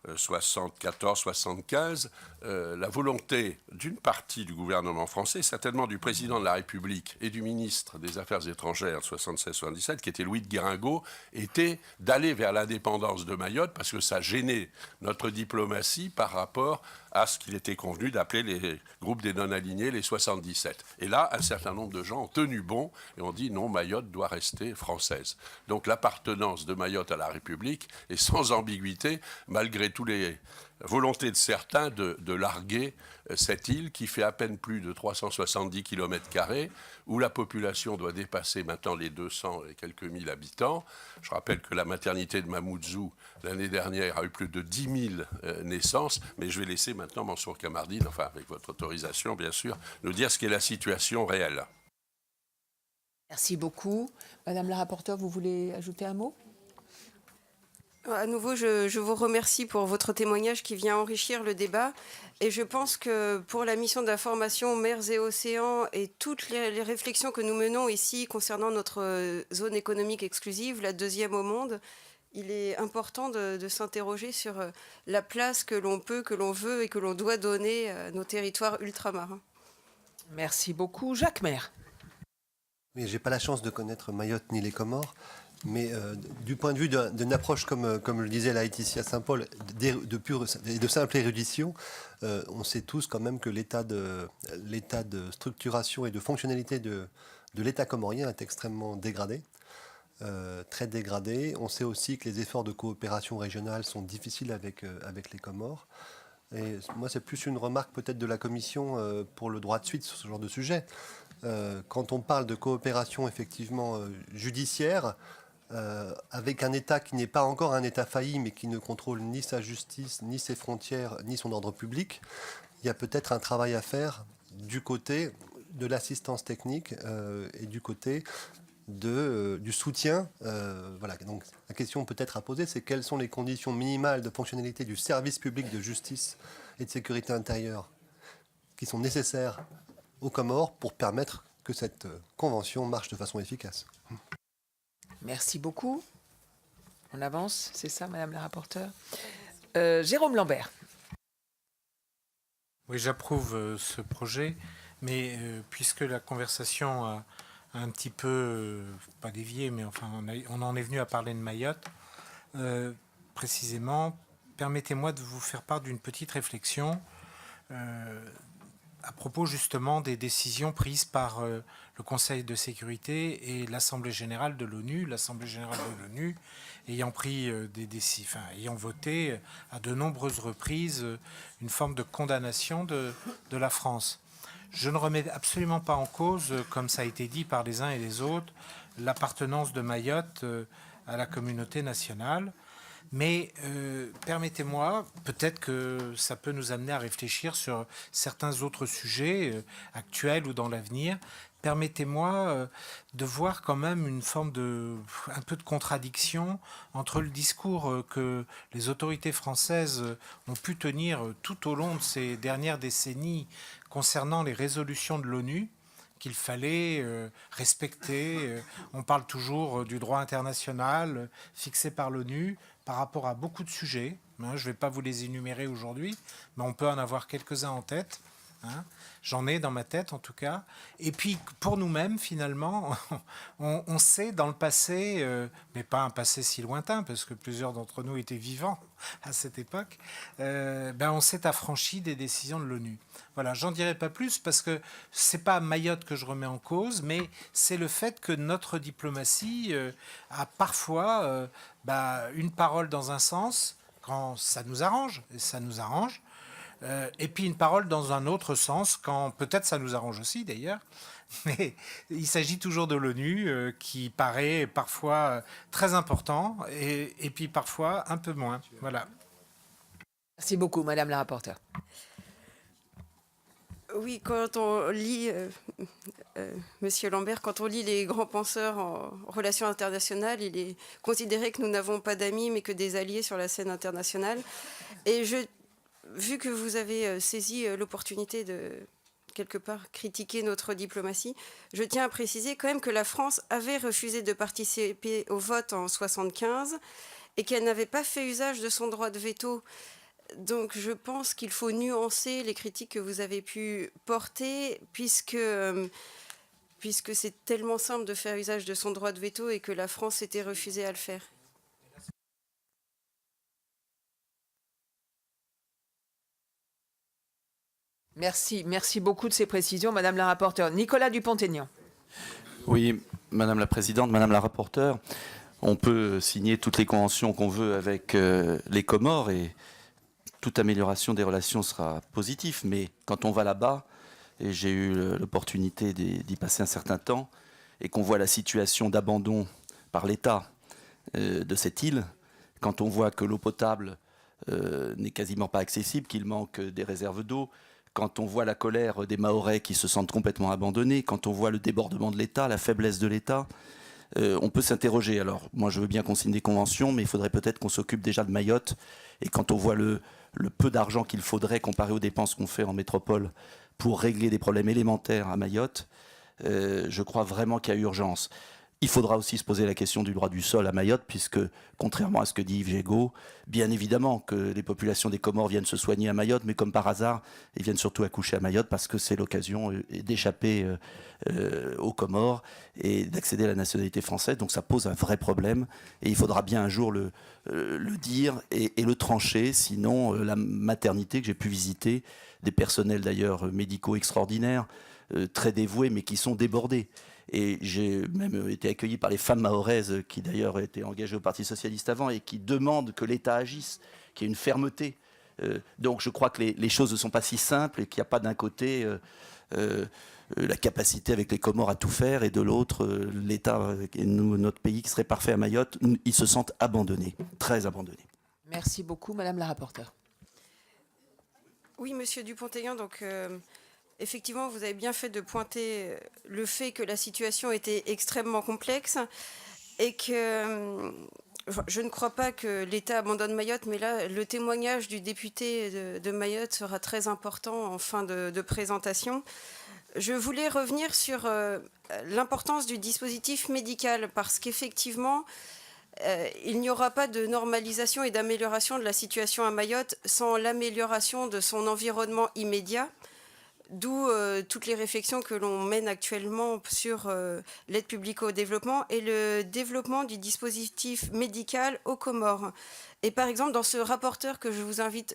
74-75, la volonté d'une partie du gouvernement français, certainement du président de la République et du ministre des Affaires étrangères 76-77, qui était Louis de Guéringaud, était d'aller vers l'indépendance de Mayotte parce que ça gênait notre diplomatie par rapport à ce qu'il était convenu d'appeler les groupes des non-alignés, les 77. Et là, un certain nombre de gens ont tenu bon et ont dit non, Mayotte doit rester française. Donc l'appartenance de Mayotte à la République est sans ambiguïté, malgré tous les volonté de certains de larguer cette île qui fait à peine plus de 370 km², où la population doit dépasser maintenant les 200 et quelques mille habitants. Je rappelle que la maternité de Mamoudzou, l'année dernière, a eu plus de 10 000 naissances, mais je vais laisser maintenant Mansour Kamardine, enfin avec votre autorisation bien sûr, nous dire ce qu'est la situation réelle. Merci beaucoup. Madame la rapporteure, vous voulez ajouter un mot ? À nouveau, je vous remercie pour votre témoignage qui vient enrichir le débat. Et je pense que pour la mission d'information Mers et Océans et toutes les réflexions que nous menons ici concernant notre zone économique exclusive, la deuxième au monde, il est important de s'interroger sur la place que l'on peut, que l'on veut et que l'on doit donner à nos territoires ultramarins. Merci beaucoup. Jacques Maire. Mais je n'ai pas la chance de connaître Mayotte ni les Comores. Mais du point de vue d'une approche, comme le disait la Laetitia Saint-Paul, de simple érudition, on sait tous quand même que l'état de structuration et de fonctionnalité de l'État comorien est extrêmement dégradé, très dégradé. On sait aussi que les efforts de coopération régionale sont difficiles avec les Comores. Et moi, c'est plus une remarque peut-être de la Commission pour le droit de suite sur ce genre de sujet. Quand on parle de coopération effectivement judiciaire, avec un État qui n'est pas encore un État failli, mais qui ne contrôle ni sa justice, ni ses frontières, ni son ordre public, il y a peut-être un travail à faire du côté de l'assistance technique et du côté du soutien. Voilà. Donc, la question peut-être à poser, c'est quelles sont les conditions minimales de fonctionnalité du service public de justice et de sécurité intérieure qui sont nécessaires aux Comores pour permettre que cette convention marche de façon efficace. Merci beaucoup. On avance, c'est ça, Madame la rapporteure. Jérôme Lambert. Oui, j'approuve ce projet, mais puisque la conversation a un petit peu, pas dévié, mais enfin on en est venu à parler de Mayotte, précisément, permettez-moi de vous faire part d'une petite réflexion à propos justement des décisions prises par le Conseil de sécurité et l'Assemblée générale de l'ONU. L'Assemblée générale de l'ONU ayant pris ayant voté à de nombreuses reprises une forme de condamnation de la France. Je ne remets absolument pas en cause, comme ça a été dit par les uns et les autres, l'appartenance de Mayotte à la communauté nationale. Mais permettez-moi, peut-être que ça peut nous amener à réfléchir sur certains autres sujets actuels ou dans l'avenir. Permettez-moi de voir quand même une forme un peu de contradiction entre le discours que les autorités françaises ont pu tenir tout au long de ces dernières décennies concernant les résolutions de l'ONU, qu'il fallait respecter. On parle toujours du droit international fixé par l'ONU par rapport à beaucoup de sujets. Je ne vais pas vous les énumérer aujourd'hui, mais on peut en avoir quelques-uns en tête. J'en ai dans ma tête en tout cas. Et puis pour nous-mêmes finalement, on sait dans le passé, mais pas un passé si lointain parce que plusieurs d'entre nous étaient vivants à cette époque, on s'est affranchi des décisions de l'ONU. Voilà, j'en dirai pas plus parce que c'est pas Mayotte que je remets en cause, mais c'est le fait que notre diplomatie a parfois une parole dans un sens quand ça nous arrange, et ça nous arrange. Et puis une parole dans un autre sens, quand peut-être ça nous arrange aussi d'ailleurs, mais il s'agit toujours de l'ONU qui paraît parfois très important et puis parfois un peu moins. Voilà. Merci beaucoup, Madame la rapporteure. Oui, quand on lit, Monsieur Lambert, quand on lit les grands penseurs en relations internationales, il est considéré que nous n'avons pas d'amis mais que des alliés sur la scène internationale. Et vu que vous avez saisi l'opportunité de, quelque part, critiquer notre diplomatie, je tiens à préciser quand même que la France avait refusé de participer au vote en 1975 et qu'elle n'avait pas fait usage de son droit de veto Donc je pense qu'il faut nuancer les critiques que vous avez pu porter, puisque c'est tellement simple de faire usage de son droit de veto et que la France s'était refusée à le faire. Merci beaucoup de ces précisions, Madame la rapporteure. Nicolas Dupont-Aignan. Oui, Madame la Présidente, Madame la rapporteure, on peut signer toutes les conventions qu'on veut avec les Comores et toute amélioration des relations sera positive, mais quand on va là-bas, et j'ai eu l'opportunité d'y passer un certain temps, et qu'on voit la situation d'abandon par l'État de cette île, quand on voit que l'eau potable n'est quasiment pas accessible, qu'il manque des réserves d'eau, quand on voit la colère des Mahorais qui se sentent complètement abandonnés, quand on voit le débordement de l'État, la faiblesse de l'État, on peut s'interroger. Alors, moi, je veux bien qu'on signe des conventions, mais il faudrait peut-être qu'on s'occupe déjà de Mayotte. Et quand on voit le peu d'argent qu'il faudrait comparé aux dépenses qu'on fait en métropole pour régler des problèmes élémentaires à Mayotte, je crois vraiment qu'il y a urgence. Il faudra aussi se poser la question du droit du sol à Mayotte, puisque, contrairement à ce que dit Yves Gégaud, bien évidemment que les populations des Comores viennent se soigner à Mayotte, mais comme par hasard, ils viennent surtout accoucher à Mayotte parce que c'est l'occasion d'échapper aux Comores et d'accéder à la nationalité française. Donc ça pose un vrai problème et il faudra bien un jour le dire et le trancher. Sinon, la maternité que j'ai pu visiter, des personnels d'ailleurs médicaux extraordinaires, très dévoués, mais qui sont débordés. Et j'ai même été accueilli par les femmes mahoraises qui d'ailleurs étaient engagées au Parti Socialiste avant et qui demandent que l'État agisse, qu'il y ait une fermeté. Donc je crois que les choses ne sont pas si simples et qu'il n'y a pas d'un côté la capacité avec les Comores à tout faire et de l'autre l'État et notre pays qui serait parfait à Mayotte. Ils se sentent abandonnés, très abandonnés. Merci beaucoup, Madame la rapporteure. Oui, Monsieur Dupont-Aignan, donc effectivement, vous avez bien fait de pointer le fait que la situation était extrêmement complexe et que je ne crois pas que l'État abandonne Mayotte, mais là, le témoignage du député de Mayotte sera très important en fin de présentation. Je voulais revenir sur l'importance du dispositif médical parce qu'effectivement, il n'y aura pas de normalisation et d'amélioration de la situation à Mayotte sans l'amélioration de son environnement immédiat. D'où toutes les réflexions que l'on mène actuellement sur l'aide publique au développement et le développement du dispositif médical aux Comores. Et par exemple, dans ce rapport que je vous invite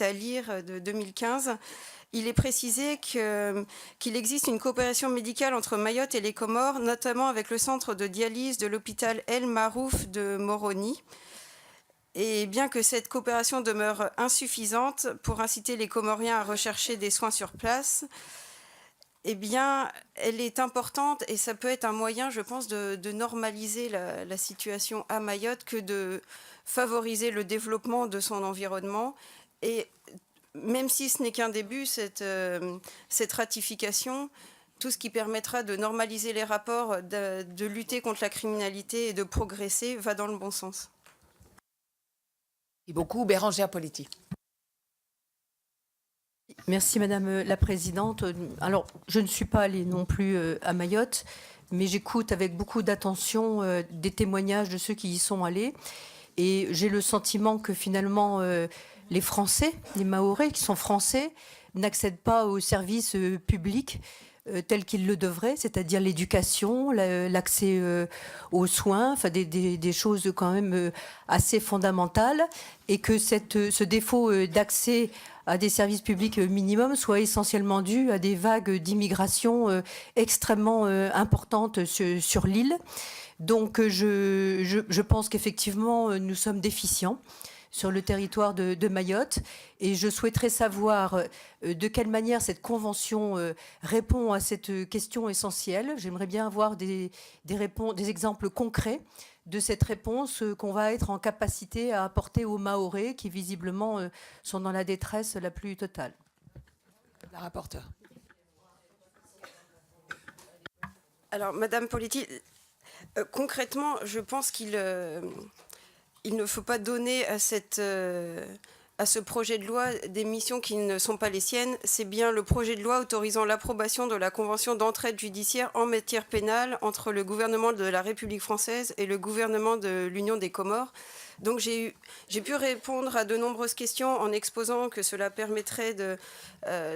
à lire de 2015, il est précisé qu'il existe une coopération médicale entre Mayotte et les Comores, notamment avec le centre de dialyse de l'hôpital El Marouf de Moroni. Et bien que cette coopération demeure insuffisante pour inciter les Comoriens à rechercher des soins sur place, eh bien, elle est importante et ça peut être un moyen, je pense, de normaliser la situation à Mayotte que de favoriser le développement de son environnement. Et même si ce n'est qu'un début, cette ratification, tout ce qui permettra de normaliser les rapports, de lutter contre la criminalité et de progresser, va dans le bon sens. Merci beaucoup, Bérangère Poletti. Merci Madame la Présidente. Alors, je ne suis pas allée non plus à Mayotte, mais j'écoute avec beaucoup d'attention des témoignages de ceux qui y sont allés. Et j'ai le sentiment que finalement, les Français, les Mahorais qui sont français, n'accèdent pas aux services publics tels qu'ils le devraient, c'est-à-dire l'éducation, l'accès aux soins, enfin des choses quand même assez fondamentales, et que ce défaut d'accès à des services publics minimums soit essentiellement dû à des vagues d'immigration extrêmement importantes sur l'île. Donc je pense qu'effectivement nous sommes déficients sur le territoire de Mayotte. Et je souhaiterais savoir de quelle manière cette convention répond à cette question essentielle. J'aimerais bien avoir des exemples concrets de cette réponse qu'on va être en capacité à apporter aux Mahorais qui visiblement sont dans la détresse la plus totale. La rapporteure. Alors, Madame Poletti, concrètement, je pense qu'il ne faut pas donner à cette à ce projet de loi des missions qui ne sont pas les siennes. C'est bien le projet de loi autorisant l'approbation de la convention d'entraide judiciaire en matière pénale entre le gouvernement de la République française et le gouvernement de l'Union des Comores. Donc j'ai pu répondre à de nombreuses questions en exposant que cela permettrait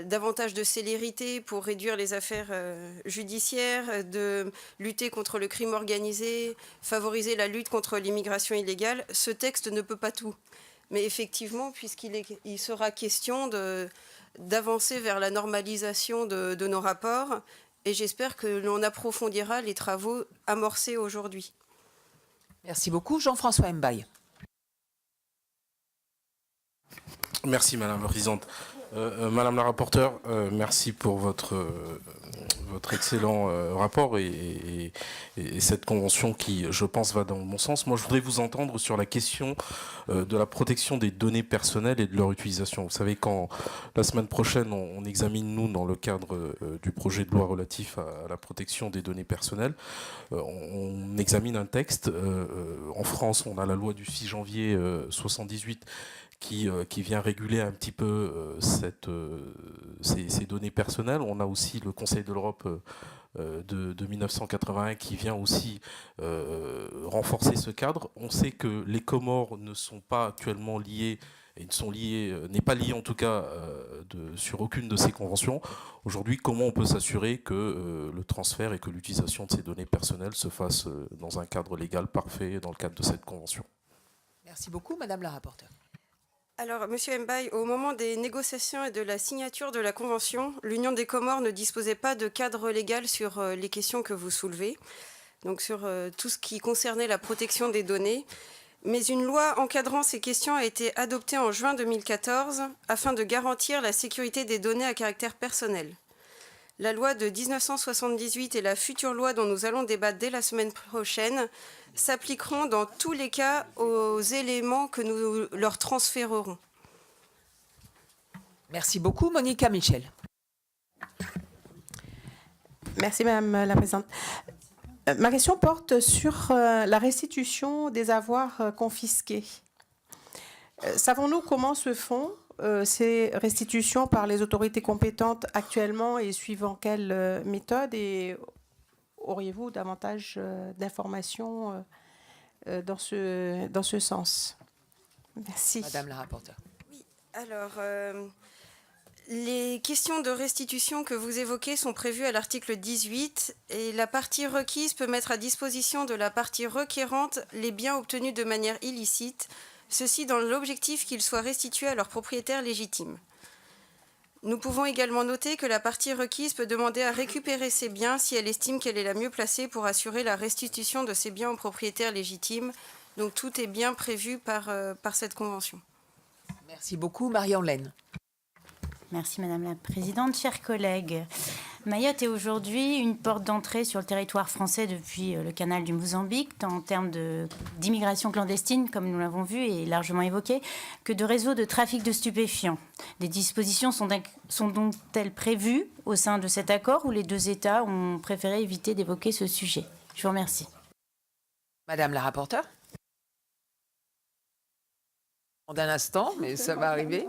davantage de célérité pour réduire les affaires judiciaires, de lutter contre le crime organisé, favoriser la lutte contre l'immigration illégale. Ce texte ne peut pas tout. Mais effectivement, puisqu'il sera question d'avancer vers la normalisation de nos rapports, et j'espère que l'on approfondira les travaux amorcés aujourd'hui. Merci beaucoup. Jean-François Mbaye. Merci Madame la Présidente. Madame la rapporteure, merci pour votre excellent rapport et cette convention qui, je pense, va dans le bon sens. Moi, je voudrais vous entendre sur la question de la protection des données personnelles et de leur utilisation. Vous savez, quand la semaine prochaine, on examine, nous, dans le cadre du projet de loi relatif à la protection des données personnelles, on examine un texte. En France, on a la loi du 6 janvier 78 qui vient réguler un petit peu ces données personnelles. On a aussi le Conseil de l'Europe de 1981 qui vient aussi renforcer ce cadre. On sait que les Comores ne sont pas actuellement liées et n'est pas lié en tout cas sur aucune de ces conventions. Aujourd'hui, comment on peut s'assurer que le transfert et que l'utilisation de ces données personnelles se fasse dans un cadre légal parfait dans le cadre de cette convention? Merci beaucoup, Madame la rapporteure. Alors, Monsieur Mbaye, au moment des négociations et de la signature de la Convention, l'Union des Comores ne disposait pas de cadre légal sur les questions que vous soulevez, donc sur tout ce qui concernait la protection des données. Mais une loi encadrant ces questions a été adoptée en juin 2014 afin de garantir la sécurité des données à caractère personnel. La loi de 1978 et la future loi dont nous allons débattre dès la semaine prochaine s'appliqueront dans tous les cas aux éléments que nous leur transférerons. Merci beaucoup, Monica Michel. Merci Madame la Présidente. Ma question porte sur la restitution des avoirs confisqués. Savons-nous comment se font ces restitutions par les autorités compétentes actuellement et suivant quelle méthode, et auriez-vous davantage d'informations dans ce sens? Merci. Madame la rapporteure. Oui, alors, les questions de restitution que vous évoquez sont prévues à l'article 18 et la partie requise peut mettre à disposition de la partie requérante les biens obtenus de manière illicite, ceci dans l'objectif qu'ils soient restitués à leur propriétaire légitime. Nous pouvons également noter que la partie requise peut demander à récupérer ces biens si elle estime qu'elle est la mieux placée pour assurer la restitution de ces biens au propriétaire légitime. Donc tout est bien prévu par cette convention. Merci beaucoup, Marie-Anlaine. Merci Madame la Présidente. Chers collègues, Mayotte est aujourd'hui une porte d'entrée sur le territoire français depuis le canal du Mozambique, tant en termes d'immigration clandestine, comme nous l'avons vu et largement évoqué, que de réseaux de trafic de stupéfiants. Des dispositions sont donc-elles prévues au sein de cet accord où les deux États ont préféré éviter d'évoquer ce sujet? Je vous remercie. Madame la rapporteure. D'un instant, mais ça va arriver.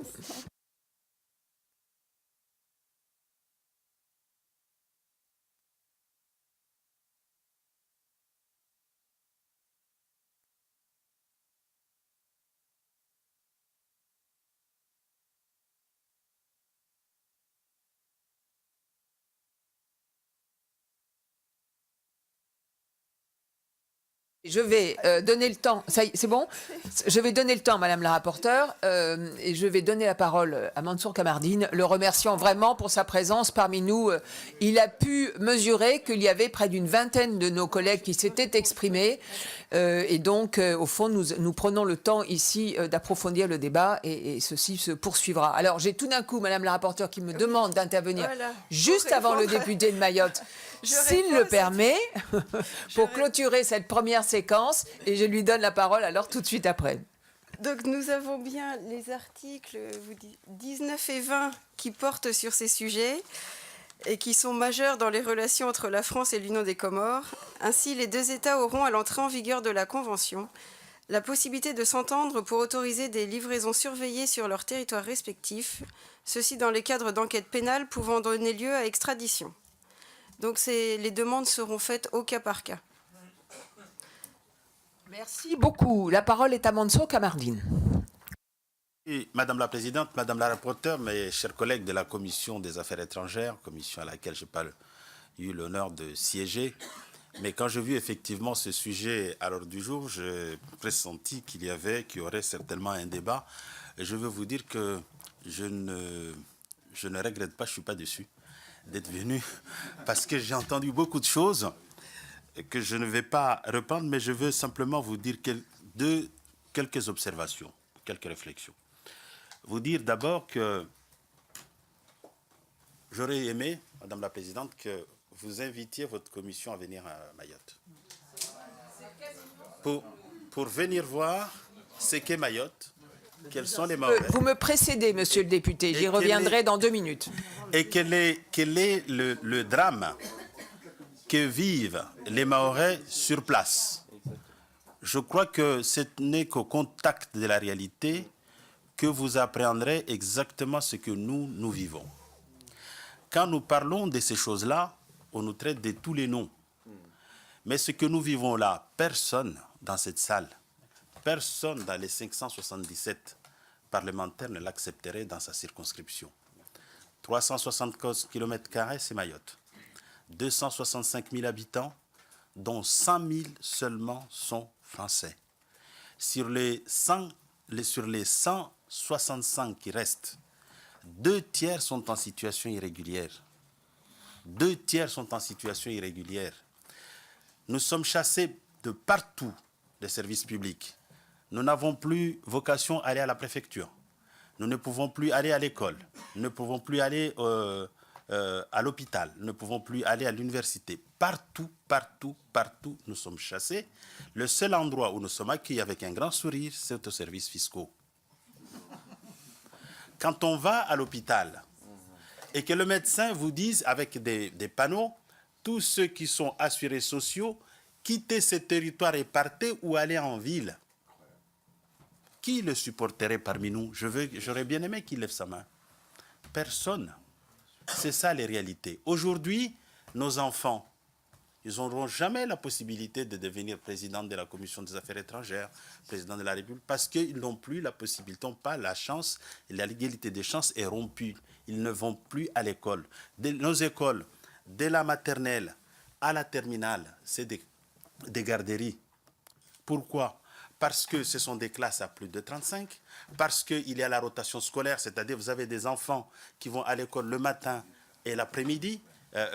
Je vais donner le temps, ça y est, c'est bon? Je vais donner le temps, Madame la rapporteure, et je vais donner la parole à Mansour Kamardine, le remerciant vraiment pour sa présence parmi nous. Il a pu mesurer qu'il y avait près d'une vingtaine de nos collègues qui s'étaient exprimés, et donc, au fond, nous prenons le temps ici d'approfondir le débat, et ceci se poursuivra. Alors, j'ai tout d'un coup, Madame la rapporteure, qui me demande d'intervenir juste avant le député de Mayotte, s'il le permet, pour clôturer cette première séquence, et je lui donne la parole alors tout de suite après. Donc nous avons bien les articles 19 et 20 qui portent sur ces sujets et qui sont majeurs dans les relations entre la France et l'Union des Comores. Ainsi, les deux États auront, à l'entrée en vigueur de la Convention, la possibilité de s'entendre pour autoriser des livraisons surveillées sur leur territoire respectif, ceci dans les cadres d'enquêtes pénales pouvant donner lieu à extradition. Donc les demandes seront faites au cas par cas. Merci beaucoup. La parole est à Mansour Kamardine. Oui, Madame la Présidente, Madame la rapporteure, mes chers collègues de la Commission des Affaires étrangères, commission à laquelle je n'ai pas eu l'honneur de siéger, mais quand j'ai vu effectivement ce sujet à l'ordre du jour, j'ai pressenti qu'il y aurait certainement un débat. Et je veux vous dire que je ne regrette pas, je ne suis pas déçu d'être venu, parce que j'ai entendu beaucoup de choses que je ne vais pas reprendre, mais je veux simplement vous dire quelques observations, quelques réflexions. Vous dire d'abord que j'aurais aimé, Madame la Présidente, que vous invitiez votre commission à venir à Mayotte. Pour venir voir ce qu'est Mayotte, quels sont les Mahorais. Vous me précédez, monsieur le député, j'y reviendrai dans 2 minutes. Et quel est le drame que vivent les Mahorais sur place. Je crois que ce n'est qu'au contact de la réalité que vous appréhenderez exactement ce que nous vivons. Quand nous parlons de ces choses-là, on nous traite de tous les noms. Mais ce que nous vivons là, personne dans cette salle, personne dans les 577 parlementaires ne l'accepterait dans sa circonscription. 374 km², c'est Mayotte. 265 000 habitants, dont 100 000 seulement sont français. Sur les 165 qui restent, 2 tiers sont en situation irrégulière. 2 tiers sont en situation irrégulière. Nous sommes chassés de partout des services publics. Nous n'avons plus vocation à aller à la préfecture. Nous ne pouvons plus aller à l'école. Nous ne pouvons plus aller à l'hôpital. Nous ne pouvons plus aller à l'université. Partout, partout, partout, nous sommes chassés. Le seul endroit où nous sommes accueillis avec un grand sourire, c'est aux services fiscaux. Quand on va à l'hôpital et que le médecin vous dise avec des panneaux, tous ceux qui sont assurés sociaux, quittez ce territoire et partez ou allez en ville. Qui le supporterait parmi nous? J'aurais bien aimé qu'il lève sa main. Personne. C'est ça les réalités. Aujourd'hui, nos enfants, ils n'auront jamais la possibilité de devenir président de la Commission des Affaires étrangères, président de la République, parce qu'ils n'ont plus la possibilité, n'ont pas la chance, et la l'égalité des chances est rompue. Ils ne vont plus à l'école. Nos écoles, dès la maternelle à la terminale, c'est des garderies. Pourquoi? Parce que ce sont des classes à plus de 35, parce qu'il y a la rotation scolaire, c'est-à-dire vous avez des enfants qui vont à l'école le matin et l'après-midi,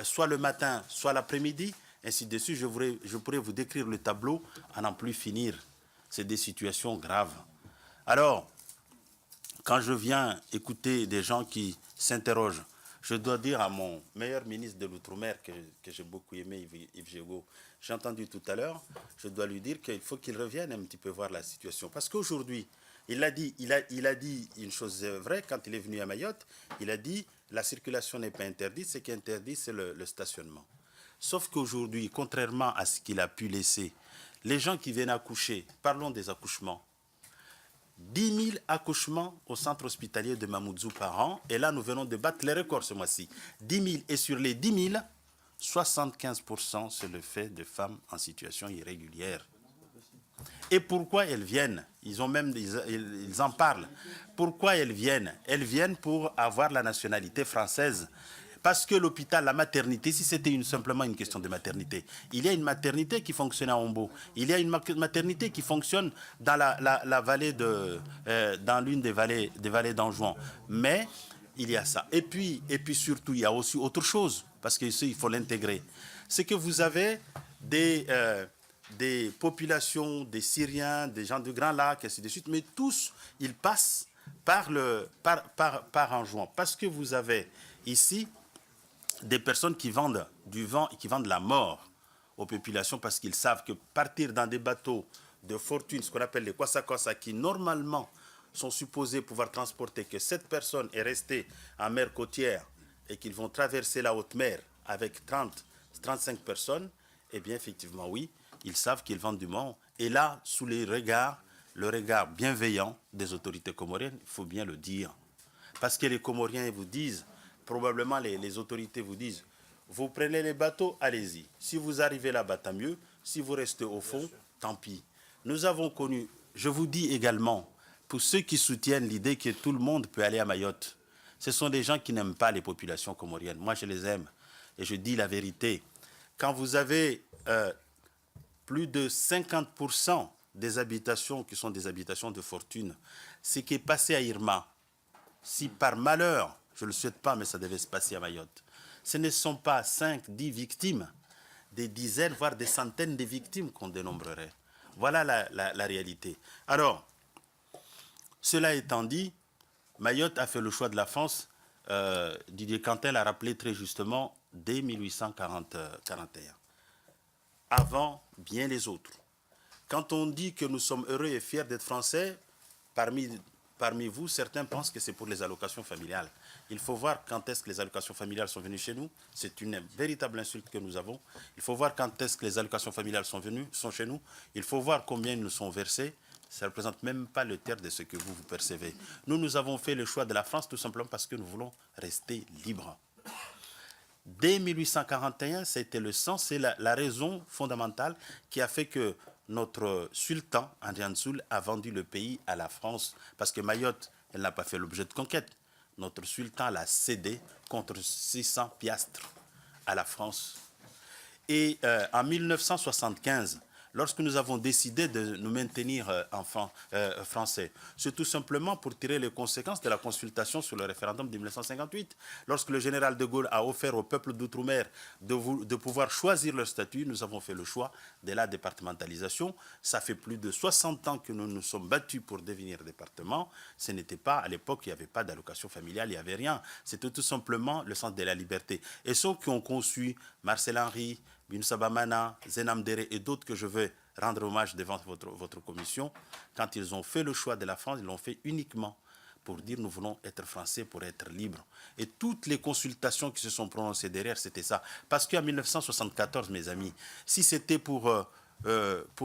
soit le matin, soit l'après-midi, ainsi de suite. Je pourrais vous décrire le tableau à n'en plus finir. C'est des situations graves. Alors, quand je viens écouter des gens qui s'interrogent, je dois dire à mon meilleur ministre de l'Outre-mer, que j'ai beaucoup aimé, Yves Gégaud, j'ai entendu tout à l'heure, je dois lui dire qu'il faut qu'il revienne un petit peu voir la situation. Parce qu'aujourd'hui, il a dit une chose vraie quand il est venu à Mayotte, il a dit la circulation n'est pas interdite, ce qui est interdit, c'est le stationnement. Sauf qu'aujourd'hui, contrairement à ce qu'il a pu laisser, les gens qui viennent accoucher, parlons des accouchements, 10 000 accouchements au centre hospitalier de Mamoudzou par an. Et là, nous venons de battre les records ce mois-ci. 10 000. Et sur les 10 000, 75%, c'est le fait de femmes en situation irrégulière. Et pourquoi elles viennent? Ils en parlent. Pourquoi elles viennent? Elles viennent pour avoir la nationalité française. Parce que l'hôpital, la maternité, si c'était simplement une question de maternité, il y a une maternité qui fonctionne à Ombo, il y a une maternité qui fonctionne dans la vallée dans l'une des vallées d'Anjouan. Mais il y a ça. Et puis surtout, il y a aussi autre chose, parce qu'il faut l'intégrer. C'est que vous avez des populations, des Syriens, des gens du Grand Lac, ainsi de suite, mais tous, ils passent par Anjouan. Parce que vous avez ici des personnes qui vendent du vent et qui vendent la mort aux populations parce qu'ils savent que partir dans des bateaux de fortune, ce qu'on appelle les kwasa-kwasa, qui normalement sont supposés pouvoir transporter, que cette personne est restée en mer côtière et qu'ils vont traverser la haute mer avec 30-35 personnes, eh bien effectivement oui, ils savent qu'ils vendent du vent Et là, sous le regard bienveillant des autorités comoriennes, il faut bien le dire. Parce que les Comoriens vous disent, probablement les autorités vous disent, vous prenez les bateaux, allez-y. Si vous arrivez là-bas, tant mieux. Si vous restez au fond, tant pis. Nous avons connu, je vous dis également, pour ceux qui soutiennent l'idée que tout le monde peut aller à Mayotte, ce sont des gens qui n'aiment pas les populations comoriennes. Moi, je les aime. Et je dis la vérité. Quand vous avez plus de 50% des habitations qui sont des habitations de fortune, ce qui est passé à Irma, si par malheur, je ne le souhaite pas, mais ça devait se passer à Mayotte, ce ne sont pas 5, 10 victimes, des dizaines, voire des centaines de victimes qu'on dénombrerait. Voilà la réalité. Alors, cela étant dit, Mayotte a fait le choix de la France. Didier Cantel l'a rappelé très justement dès 1841. Avant bien les autres. Quand on dit que nous sommes heureux et fiers d'être Français, parmi vous, certains pensent que c'est pour les allocations familiales. Il faut voir quand est-ce que les allocations familiales sont venues chez nous. C'est une véritable insulte que nous avons. Il faut voir quand est-ce que les allocations familiales sont chez nous. Il faut voir combien ils nous sont versés. Ça ne représente même pas le tiers de ce que vous percevez. Nous avons fait le choix de la France tout simplement parce que nous voulons rester libres. Dès 1841, c'était le sens, c'est la raison fondamentale qui a fait que notre sultan, Andrian Soul, a vendu le pays à la France, parce que Mayotte, elle n'a pas fait l'objet de conquête. Notre sultan l'a cédé contre 600 piastres à la France. Et en 1975, lorsque nous avons décidé de nous maintenir français, c'est tout simplement pour tirer les conséquences de la consultation sur le référendum de 1958. Lorsque le général de Gaulle a offert au peuple d'outre-mer de pouvoir choisir leur statut, nous avons fait le choix de la départementalisation. Ça fait plus de 60 ans que nous nous sommes battus pour devenir département. Ce n'était pas, à l'époque, il n'y avait pas d'allocation familiale, il n'y avait rien. C'était tout simplement le centre de la liberté. Et ceux qui ont conçu Marcel Henry, Binoussa Bamana, Zenam Dere et d'autres que je veux rendre hommage devant votre commission, quand ils ont fait le choix de la France, ils l'ont fait uniquement pour dire nous voulons être français pour être libres. Et toutes les consultations qui se sont prononcées derrière, c'était ça. Parce qu'en 1974, mes amis, si c'était pour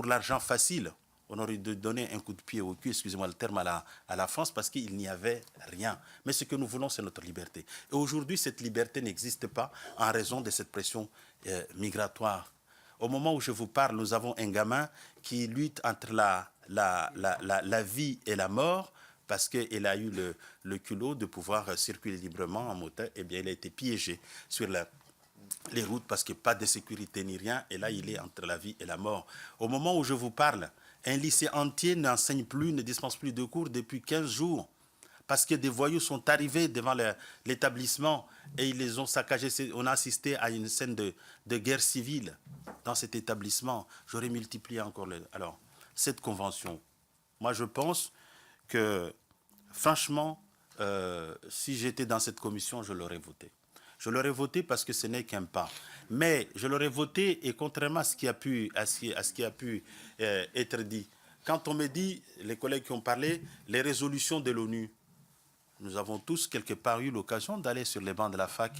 l'argent facile, on aurait dû donner un coup de pied au cul, excusez-moi le terme, à la France, parce qu'il n'y avait rien. Mais ce que nous voulons, c'est notre liberté. Et aujourd'hui, cette liberté n'existe pas en raison de cette pression migratoire. Au moment où je vous parle, nous avons un gamin qui lutte entre la vie et la mort, parce qu'il a eu le culot de pouvoir circuler librement en moteur. Eh bien, il a été piégé sur les routes parce qu'il n'y a pas de sécurité ni rien. Et là, il est entre la vie et la mort. Au moment où je vous parle, un lycée entier n'enseigne plus, ne dispense plus de cours depuis 15 jours. Parce que des voyous sont arrivés devant l'établissement et ils les ont saccagés. On a assisté à une scène de guerre civile dans cet établissement. J'aurais multiplié encore. Alors, cette convention, moi je pense que, franchement, si j'étais dans cette commission, je l'aurais votée. Je l'aurais voté parce que ce n'est qu'un pas. Mais je l'aurais voté et contrairement à ce qui a pu, être dit, quand on me dit, les collègues qui ont parlé, les résolutions de l'ONU, nous avons tous quelque part eu l'occasion d'aller sur les bancs de la fac.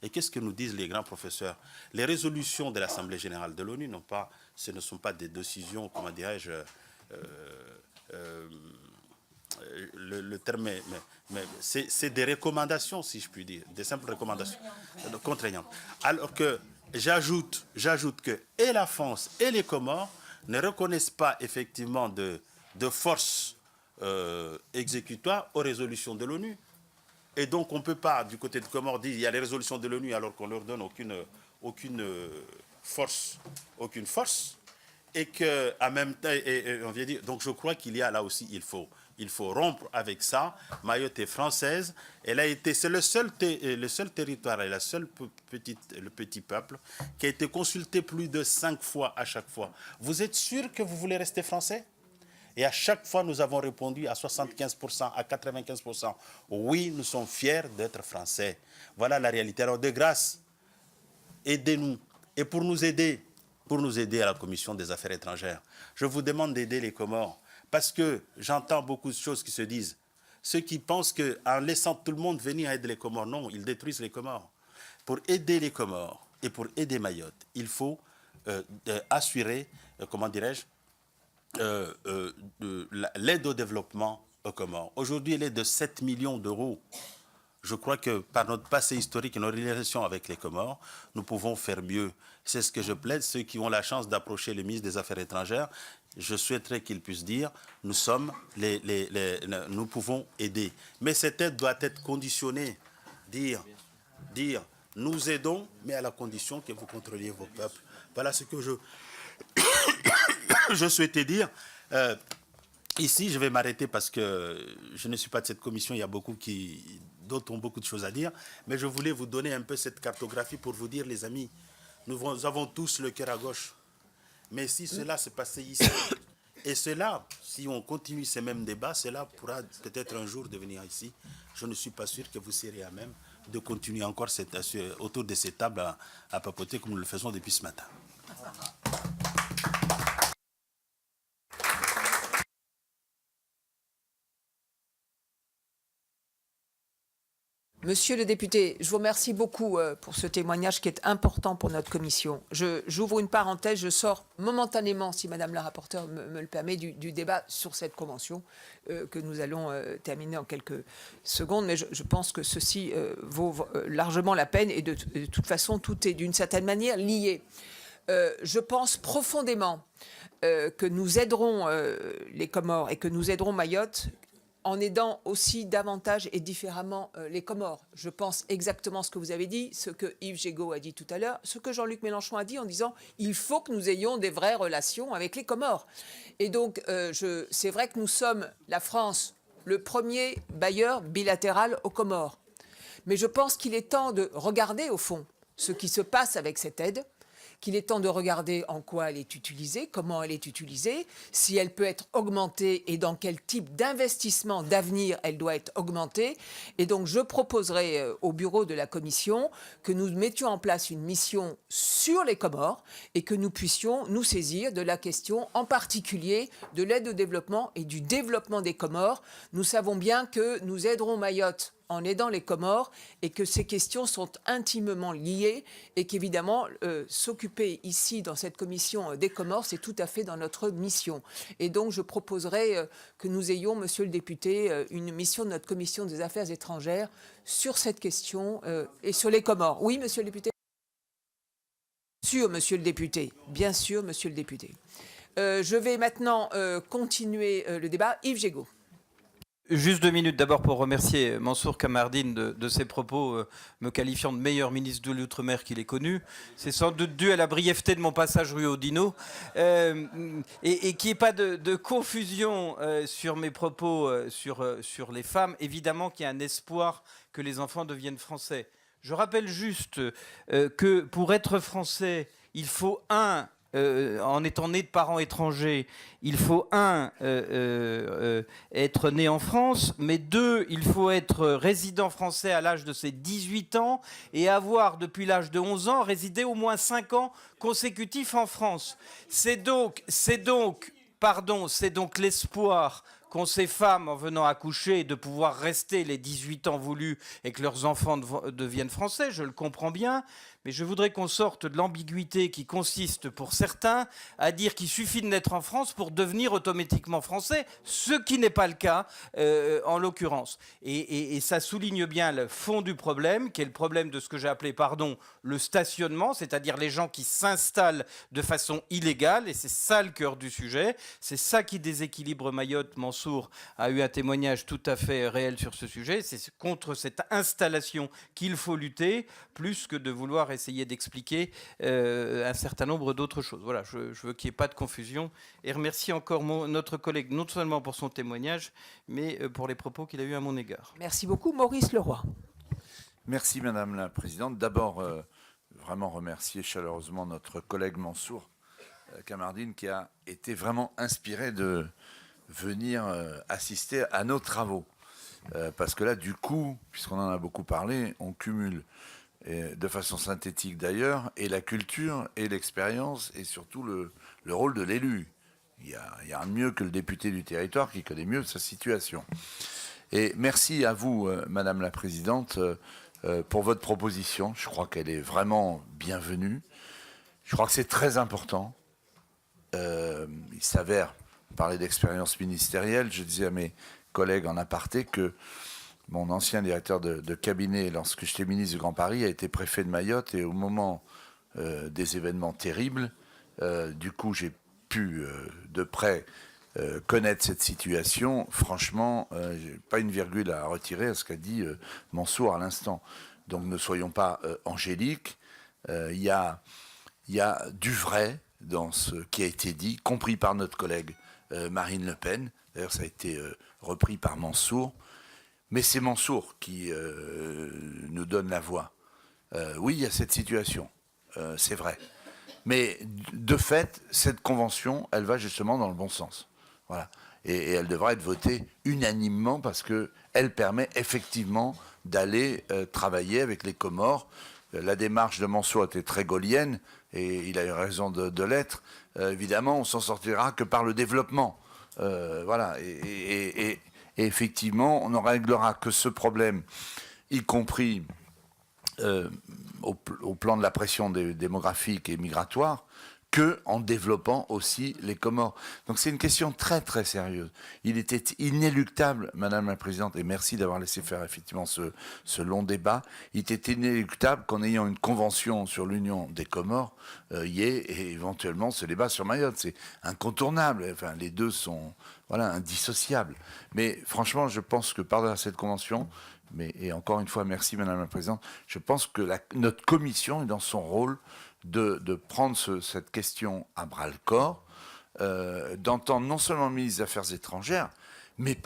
Et qu'est-ce que nous disent les grands professeurs? Les résolutions de l'Assemblée générale de l'ONU, ce ne sont pas des décisions, comment dirais-je, le terme, mais c'est des recommandations, si je puis dire, des simples recommandations contraignantes. Alors que j'ajoute que et la France et les Comores ne reconnaissent pas effectivement de force exécutoire aux résolutions de l'ONU. Et donc on ne peut pas, du côté de Comores, dire qu'il y a les résolutions de l'ONU alors qu'on ne leur donne aucune force. Et qu'en même temps, on vient dire, donc je crois qu'il y a là aussi, il faut rompre avec ça. Mayotte est française. C'est le seul territoire et le petit peuple qui a été consulté plus de 5 fois à chaque fois. Vous êtes sûr que vous voulez rester français? Et à chaque fois, nous avons répondu à 75%, à 95%. Oui, nous sommes fiers d'être français. Voilà la réalité. Alors, de grâce, aidez-nous. Et pour nous aider à la Commission des Affaires étrangères, je vous demande d'aider les Comores. Parce que j'entends beaucoup de choses qui se disent. Ceux qui pensent qu'en laissant tout le monde venir aider les Comores, non, ils détruisent les Comores. Pour aider les Comores et pour aider Mayotte, il faut assurer, comment dirais-je, l'aide au développement aux Comores. Aujourd'hui, elle est de 7 millions d'euros. Je crois que par notre passé historique et nos relations avec les Comores, nous pouvons faire mieux. C'est ce que je plaide. Ceux qui ont la chance d'approcher le ministre des Affaires étrangères, je souhaiterais qu'ils puissent dire nous pouvons aider. Mais cette aide doit être conditionnée. Dire nous aidons, mais à la condition que vous contrôliez vos peuples. Voilà ce que je souhaitais dire. Ici, je vais m'arrêter parce que je ne suis pas de cette commission. Il y a d'autres ont beaucoup de choses à dire. Mais je voulais vous donner un peu cette cartographie pour vous dire, les amis, nous avons tous le cœur à gauche. Mais si cela se passait ici, et cela, si on continue ces mêmes débats, cela pourra peut-être un jour devenir ici. Je ne suis pas sûr que vous serez à même de continuer encore autour de ces tables à papoter comme nous le faisons depuis ce matin. Monsieur le député, je vous remercie beaucoup pour ce témoignage qui est important pour notre commission. J'ouvre une parenthèse, je sors momentanément, si Madame la rapporteure me le permet, du débat sur cette convention que nous allons terminer en quelques secondes, mais je pense que ceci vaut largement la peine et de toute façon, tout est d'une certaine manière lié. Je pense profondément que nous aiderons les Comores et que nous aiderons Mayotte en aidant aussi davantage et différemment les Comores. Je pense exactement ce que vous avez dit, ce que Yves Gégaud a dit tout à l'heure, ce que Jean-Luc Mélenchon a dit en disant il faut que nous ayons des vraies relations avec les Comores. Et donc, c'est vrai que nous sommes, la France, le premier bailleur bilatéral aux Comores. Mais je pense qu'il est temps de regarder, au fond, ce qui se passe avec cette aide, qu'il est temps de regarder en quoi elle est utilisée, comment elle est utilisée, si elle peut être augmentée et dans quel type d'investissement d'avenir elle doit être augmentée. Et donc, je proposerai au bureau de la Commission que nous mettions en place une mission sur les Comores et que nous puissions nous saisir de la question, en particulier de l'aide au développement et du développement des Comores. Nous savons bien que nous aiderons Mayotte en aidant les Comores et que ces questions sont intimement liées et qu'évidemment, s'occuper ici dans cette commission des Comores, c'est tout à fait dans notre mission. Et donc, je proposerai que nous ayons, monsieur le député, une mission de notre commission des affaires étrangères sur cette question et sur les Comores. Oui, monsieur le député ? Bien sûr, monsieur le député. Bien sûr, monsieur le député. Je vais maintenant continuer le débat. Yves Gégaud. Juste 2 minutes d'abord pour remercier Mansour Kamardine de ses propos me qualifiant de meilleur ministre de l'Outre-mer qu'il ait connu. C'est sans doute dû à la brièveté de mon passage rue Oudinot et qu'il n'y ait pas de confusion sur mes propos sur les femmes. Évidemment qu'il y a un espoir que les enfants deviennent français. Je rappelle juste que pour être français, il faut en étant né de parents étrangers, il faut être né en France, mais 2, il faut être résident français à l'âge de ses 18 ans et avoir depuis l'âge de 11 ans résidé au moins 5 ans consécutifs en France. C'est donc l'espoir qu'ont ces femmes en venant accoucher de pouvoir rester les 18 ans voulus et que leurs enfants deviennent français, je le comprends bien. Mais je voudrais qu'on sorte de l'ambiguïté qui consiste pour certains à dire qu'il suffit de naître en France pour devenir automatiquement français, ce qui n'est pas le cas en l'occurrence. Et ça souligne bien le fond du problème, qui est le problème de ce que j'ai appelé, le stationnement, c'est-à-dire les gens qui s'installent de façon illégale, et c'est ça le cœur du sujet. C'est ça qui déséquilibre Mayotte. Mansour a eu un témoignage tout à fait réel sur ce sujet. C'est contre cette installation qu'il faut lutter, plus que de vouloir essayer d'expliquer un certain nombre d'autres choses. Voilà, je veux qu'il n'y ait pas de confusion et remercier encore notre collègue, non seulement pour son témoignage, mais pour les propos qu'il a eus à mon égard. Merci beaucoup. Maurice Leroy. Merci Madame la Présidente. D'abord, vraiment remercier chaleureusement notre collègue Mansour Kamardine qui a été vraiment inspiré de venir assister à nos travaux. Parce que là, du coup, puisqu'on en a beaucoup parlé, on cumule de façon synthétique d'ailleurs, et la culture, et l'expérience, et surtout le rôle de l'élu. Il y a rien de mieux que le député du territoire qui connaît mieux sa situation. Et merci à vous, Madame la Présidente, pour votre proposition. Je crois qu'elle est vraiment bienvenue. Je crois que c'est très important. Il s'avère, parlais d'expérience ministérielle. Je disais à mes collègues en aparté que mon ancien directeur de cabinet, lorsque j'étais ministre du Grand Paris, a été préfet de Mayotte, et au moment des événements terribles, du coup, j'ai pu de près connaître cette situation. Franchement, j'ai pas une virgule à retirer à ce qu'a dit Mansour à l'instant. Donc ne soyons pas angéliques. Il y a du vrai dans ce qui a été dit, compris par notre collègue Marine Le Pen. D'ailleurs, ça a été repris par Mansour. Mais c'est Mansour qui nous donne la voix. Oui, il y a cette situation, c'est vrai. Mais de fait, cette convention, elle va justement dans le bon sens. Voilà. Et elle devra être votée unanimement parce qu'elle permet effectivement d'aller travailler avec les Comores. La démarche de Mansour était très gaullienne, et il a eu raison de l'être. Évidemment, on s'en sortira que par le développement. Voilà. Et effectivement, on ne réglera que ce problème, y compris au plan de la pression démographique et migratoire, qu'en développant aussi les Comores. Donc c'est une question très très sérieuse. Il était inéluctable, Madame la Présidente, et merci d'avoir laissé faire effectivement ce long débat, il était inéluctable qu'en ayant une convention sur l'union des Comores, y ait éventuellement ce débat sur Mayotte. C'est incontournable, enfin, les deux sont indissociables. Mais franchement, je pense que par-delà cette convention, et encore une fois, merci Madame la Présidente, je pense que notre commission est dans son rôle de prendre cette question à bras-le-corps, d'entendre non seulement le ministre des Affaires étrangères, mais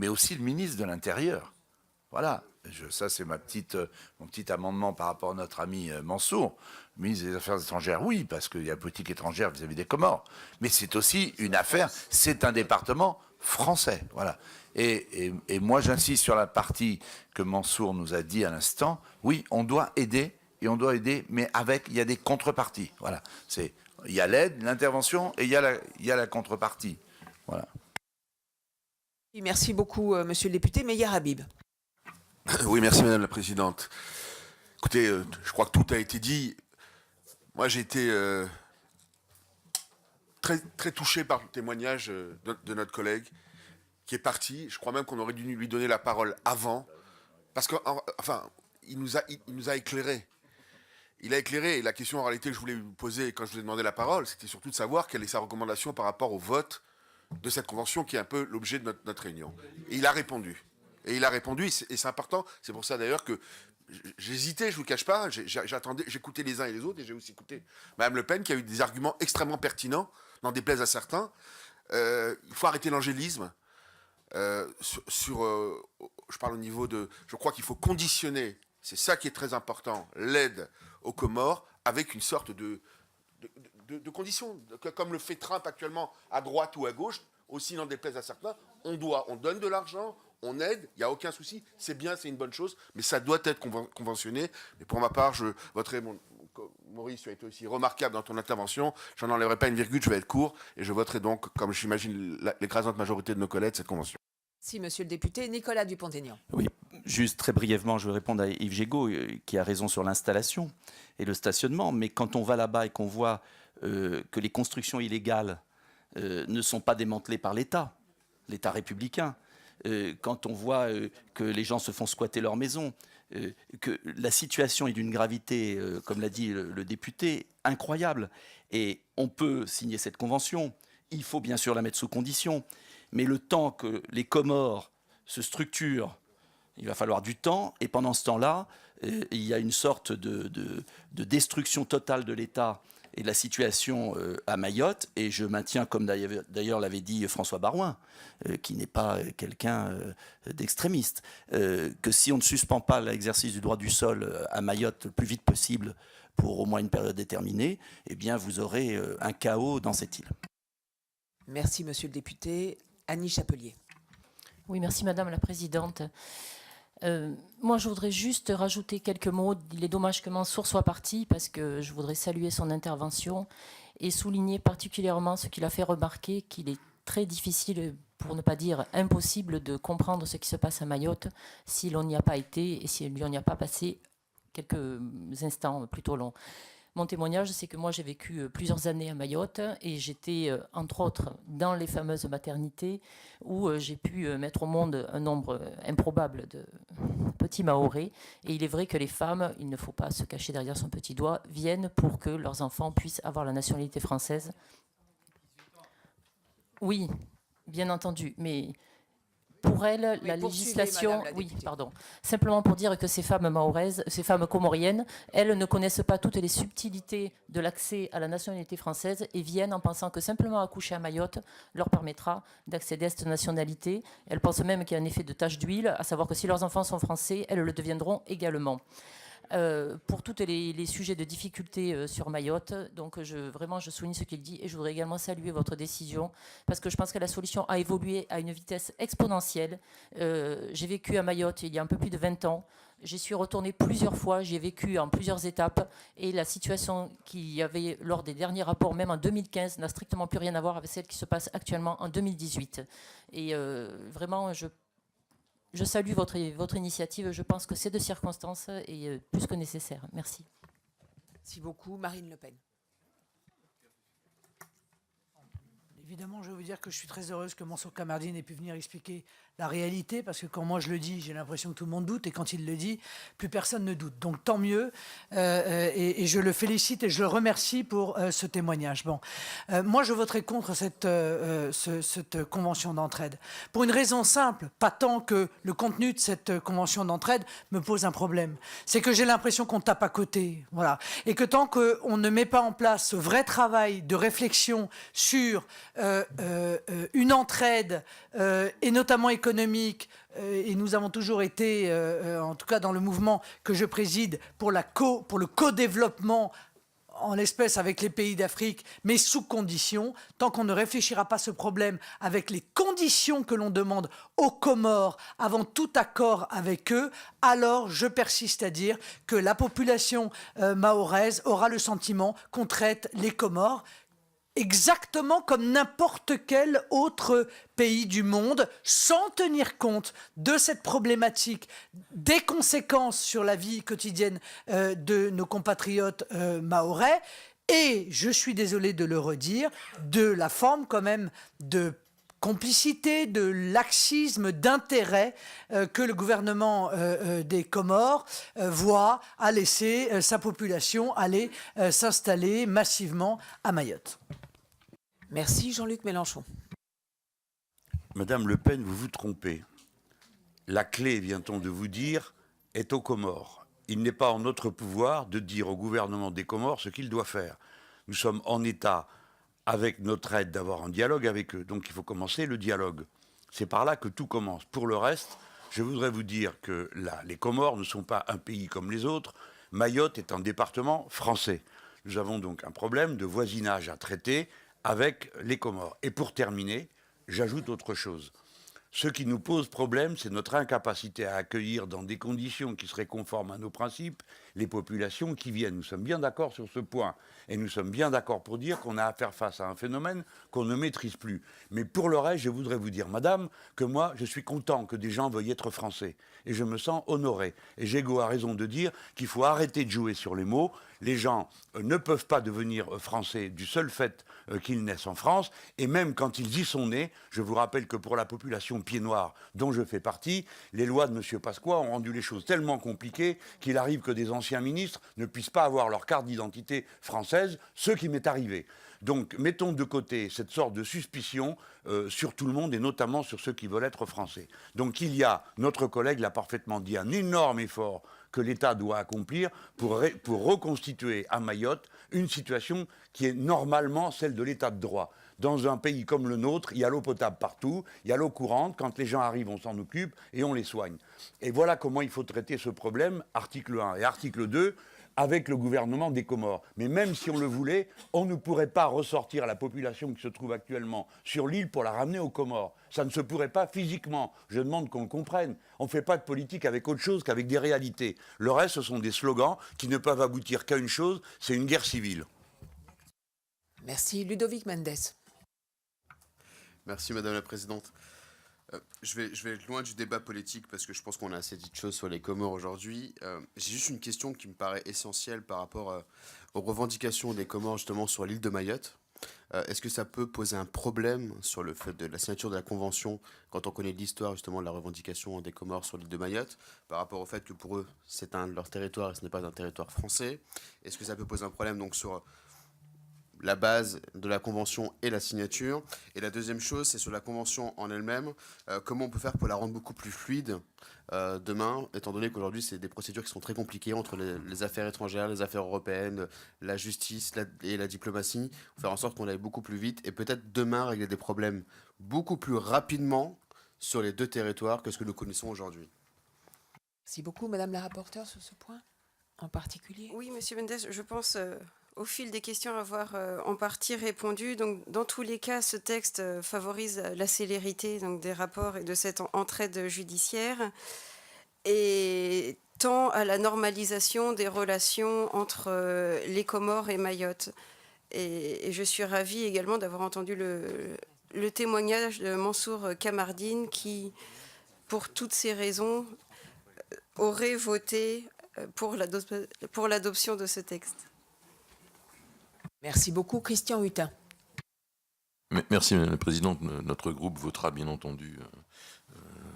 aussi le ministre de l'Intérieur. Voilà, ça c'est mon petit amendement par rapport à notre ami Mansour. Le ministre des Affaires étrangères, oui, parce qu'il y a politique étrangère vis-à-vis des Comores, mais c'est aussi une affaire, c'est un département français. Voilà. Et moi j'insiste sur la partie que Mansour nous a dit à l'instant, oui, on doit aider, mais il y a des contreparties. Voilà. Il y a l'aide, l'intervention, et il y a la contrepartie. Voilà. Merci beaucoup, Monsieur le député. Meyer Habib. Oui, merci Madame la Présidente. Écoutez, je crois que tout a été dit. Moi, j'ai été très, très touché par le témoignage de notre collègue qui est parti. Je crois même qu'on aurait dû lui donner la parole avant, parce que, enfin, il nous a éclairé. Il a éclairé, et la question en réalité que je voulais lui poser quand je lui ai demandé la parole, c'était surtout de savoir quelle est sa recommandation par rapport au vote de cette convention qui est un peu l'objet de notre réunion. Et il a répondu. Et c'est important. C'est pour ça d'ailleurs que j'hésitais, je ne vous cache pas, j'écoutais les uns et les autres, et j'ai aussi écouté Mme Le Pen qui a eu des arguments extrêmement pertinents, n'en déplaise à certains. Il faut arrêter l'angélisme. Je parle au niveau de... Je crois qu'il faut conditionner, c'est ça qui est très important, l'aide aux Comores avec une sorte de conditions, comme le fait Trump actuellement à droite ou à gauche, aussi n'en déplaise à certains, on donne de l'argent, on aide, il n'y a aucun souci, c'est bien, c'est une bonne chose, mais ça doit être conventionné. Mais pour ma part, je voterai, Maurice, tu as été aussi remarquable dans ton intervention, j'en enlèverai pas une virgule, je vais être court, et je voterai donc, comme j'imagine l'écrasante majorité de nos collègues, cette convention. Si, Monsieur le député. Nicolas Dupont-Aignan. Oui, juste très brièvement, je vais répondre à Yves Gégaud, qui a raison sur l'installation et le stationnement. Mais quand on va là-bas et qu'on voit que les constructions illégales ne sont pas démantelées par l'État républicain, quand on voit que les gens se font squatter leur maison, que la situation est d'une gravité, comme l'a dit le député, incroyable. Et on peut signer cette convention. Il faut bien sûr la mettre sous condition. Mais le temps que les Comores se structurent, il va falloir du temps. Et pendant ce temps-là, il y a une sorte de destruction totale de l'État et de la situation à Mayotte. Et je maintiens, comme d'ailleurs l'avait dit François Baroin, qui n'est pas quelqu'un d'extrémiste, que si on ne suspend pas l'exercice du droit du sol à Mayotte le plus vite possible pour au moins une période déterminée, eh bien vous aurez un chaos dans cette île. Merci, Monsieur le député. Annie Chapelier. Oui, merci Madame la Présidente. Moi, je voudrais juste rajouter quelques mots. Il est dommage que Mansour soit parti parce que je voudrais saluer son intervention et souligner particulièrement ce qu'il a fait remarquer, qu'il est très difficile, pour ne pas dire impossible, de comprendre ce qui se passe à Mayotte si l'on n'y a pas été et si on n'y a pas passé quelques instants plutôt longs. Mon témoignage, c'est que moi, j'ai vécu plusieurs années à Mayotte et j'étais, entre autres, dans les fameuses maternités où j'ai pu mettre au monde un nombre improbable de petits Mahorais. Et il est vrai que les femmes, il ne faut pas se cacher derrière son petit doigt, viennent pour que leurs enfants puissent avoir la nationalité française. Oui, bien entendu, mais pour elles, la législation... Madame la Oui, députée. pardon. Simplement pour dire que ces femmes mahoraises, ces femmes comoriennes, elles ne connaissent pas toutes les subtilités de l'accès à la nationalité française et viennent en pensant que simplement accoucher à Mayotte leur permettra d'accéder à cette nationalité. Elles pensent même qu'il y a un effet de tache d'huile, à savoir que si leurs enfants sont français, elles le deviendront également. Pour tous les sujets de difficulté sur Mayotte. Donc vraiment, je souligne ce qu'il dit et je voudrais également saluer votre décision parce que je pense que la solution a évolué à une vitesse exponentielle. J'ai vécu à Mayotte il y a un peu plus de 20 ans. J'y suis retournée plusieurs fois, j'y ai vécu en plusieurs étapes et la situation qu'il y avait lors des derniers rapports, même en 2015, n'a strictement plus rien à voir avec celle qui se passe actuellement en 2018. Et vraiment, je salue votre initiative. Je pense que c'est de circonstance et plus que nécessaire. Merci. Merci beaucoup. Marine Le Pen. Évidemment, je vais vous dire que je suis très heureuse que Mansour Kamardine ait pu venir expliquer la réalité, parce que quand moi je le dis, j'ai l'impression que tout le monde doute, et quand il le dit, plus personne ne doute. Donc tant mieux, et je le félicite et je le remercie pour ce témoignage. Bon, moi je voterai contre cette convention d'entraide, pour une raison simple, pas tant que le contenu de cette convention d'entraide me pose un problème. C'est que j'ai l'impression qu'on tape à côté, voilà, et que tant qu'on ne met pas en place ce vrai travail de réflexion sur une entraide, et notamment économique, et nous avons toujours été, en tout cas dans le mouvement que je préside, pour le co-développement, en l'espèce avec les pays d'Afrique, mais sous conditions. Tant qu'on ne réfléchira pas ce problème avec les conditions que l'on demande aux Comores avant tout accord avec eux, alors je persiste à dire que la population mahoraise aura le sentiment qu'on traite les Comores exactement comme n'importe quel autre pays du monde, sans tenir compte de cette problématique, des conséquences sur la vie quotidienne de nos compatriotes mahorais, et, je suis désolé de le redire, de la forme quand même de complicité, de laxisme, d'intérêt que le gouvernement des Comores voit à laisser sa population aller s'installer massivement à Mayotte. Merci Jean-Luc Mélenchon. Madame Le Pen, vous vous trompez. La clé, vient-on de vous dire, est aux Comores. Il n'est pas en notre pouvoir de dire au gouvernement des Comores ce qu'il doit faire. Nous sommes en état, avec notre aide, d'avoir un dialogue avec eux. Donc il faut commencer le dialogue. C'est par là que tout commence. Pour le reste, je voudrais vous dire que les Comores ne sont pas un pays comme les autres. Mayotte est un département français. Nous avons donc un problème de voisinage à traiter avec les Comores. Et pour terminer, j'ajoute autre chose. Ce qui nous pose problème, c'est notre incapacité à accueillir dans des conditions qui seraient conformes à nos principes les populations qui viennent. Nous sommes bien d'accord sur ce point. Et nous sommes bien d'accord pour dire qu'on a à faire face à un phénomène qu'on ne maîtrise plus. Mais pour le reste, je voudrais vous dire, madame, que moi, je suis content que des gens veuillent être français. Et je me sens honoré. Et Gégaud a raison de dire qu'il faut arrêter de jouer sur les mots. Les gens ne peuvent pas devenir français du seul fait qu'ils naissent en France. Et même quand ils y sont nés, je vous rappelle que pour la population pied-noir dont je fais partie, les lois de M. Pasqua ont rendu les choses tellement compliquées qu'il arrive que des anciens ministres ne puissent pas avoir leur carte d'identité française, ce qui m'est arrivé. Donc mettons de côté cette sorte de suspicion sur tout le monde et notamment sur ceux qui veulent être français. Donc il y a, notre collègue l'a parfaitement dit, un énorme effort que l'État doit accomplir pour reconstituer à Mayotte une situation qui est normalement celle de l'État de droit. Dans un pays comme le nôtre, il y a l'eau potable partout, il y a l'eau courante, quand les gens arrivent, on s'en occupe et on les soigne. Et voilà comment il faut traiter ce problème, article 1 et article 2, avec le gouvernement des Comores. Mais même si on le voulait, on ne pourrait pas ressortir la population qui se trouve actuellement sur l'île pour la ramener aux Comores. Ça ne se pourrait pas physiquement. Je demande qu'on comprenne. On ne fait pas de politique avec autre chose qu'avec des réalités. Le reste, ce sont des slogans qui ne peuvent aboutir qu'à une chose, c'est une guerre civile. Merci Ludovic Mendes. Merci Madame la Présidente. Je vais être loin du débat politique parce que je pense qu'on a assez dit de choses sur les Comores aujourd'hui. J'ai juste une question qui me paraît essentielle par rapport aux revendications des Comores justement sur l'île de Mayotte. Est-ce que ça peut poser un problème sur le fait de la signature de la Convention quand on connaît l'histoire justement de la revendication des Comores sur l'île de Mayotte par rapport au fait que pour eux c'est un de leurs territoires et ce n'est pas un territoire français? Est-ce que ça peut poser un problème donc sur la base de la Convention et la signature? Et la deuxième chose, c'est sur la Convention en elle-même. Comment on peut faire pour la rendre beaucoup plus fluide demain, étant donné qu'aujourd'hui, c'est des procédures qui sont très compliquées entre les affaires étrangères, les affaires européennes, la justice et la diplomatie. Faire en sorte qu'on aille beaucoup plus vite et peut-être demain régler des problèmes beaucoup plus rapidement sur les deux territoires que ce que nous connaissons aujourd'hui. Merci beaucoup, Madame la rapporteure, sur ce point en particulier. Oui, Monsieur Mendes, je pense au fil des questions avoir en partie répondu. Donc, dans tous les cas, ce texte favorise la célérité donc, des rapports et de cette entraide judiciaire et tend à la normalisation des relations entre les Comores et Mayotte. Et je suis ravie également d'avoir entendu le témoignage de Mansour Kamardine qui, pour toutes ces raisons, aurait voté pour l'adoption de ce texte. Merci beaucoup, Christian Hutin. Merci, Madame la Présidente. Notre groupe votera bien entendu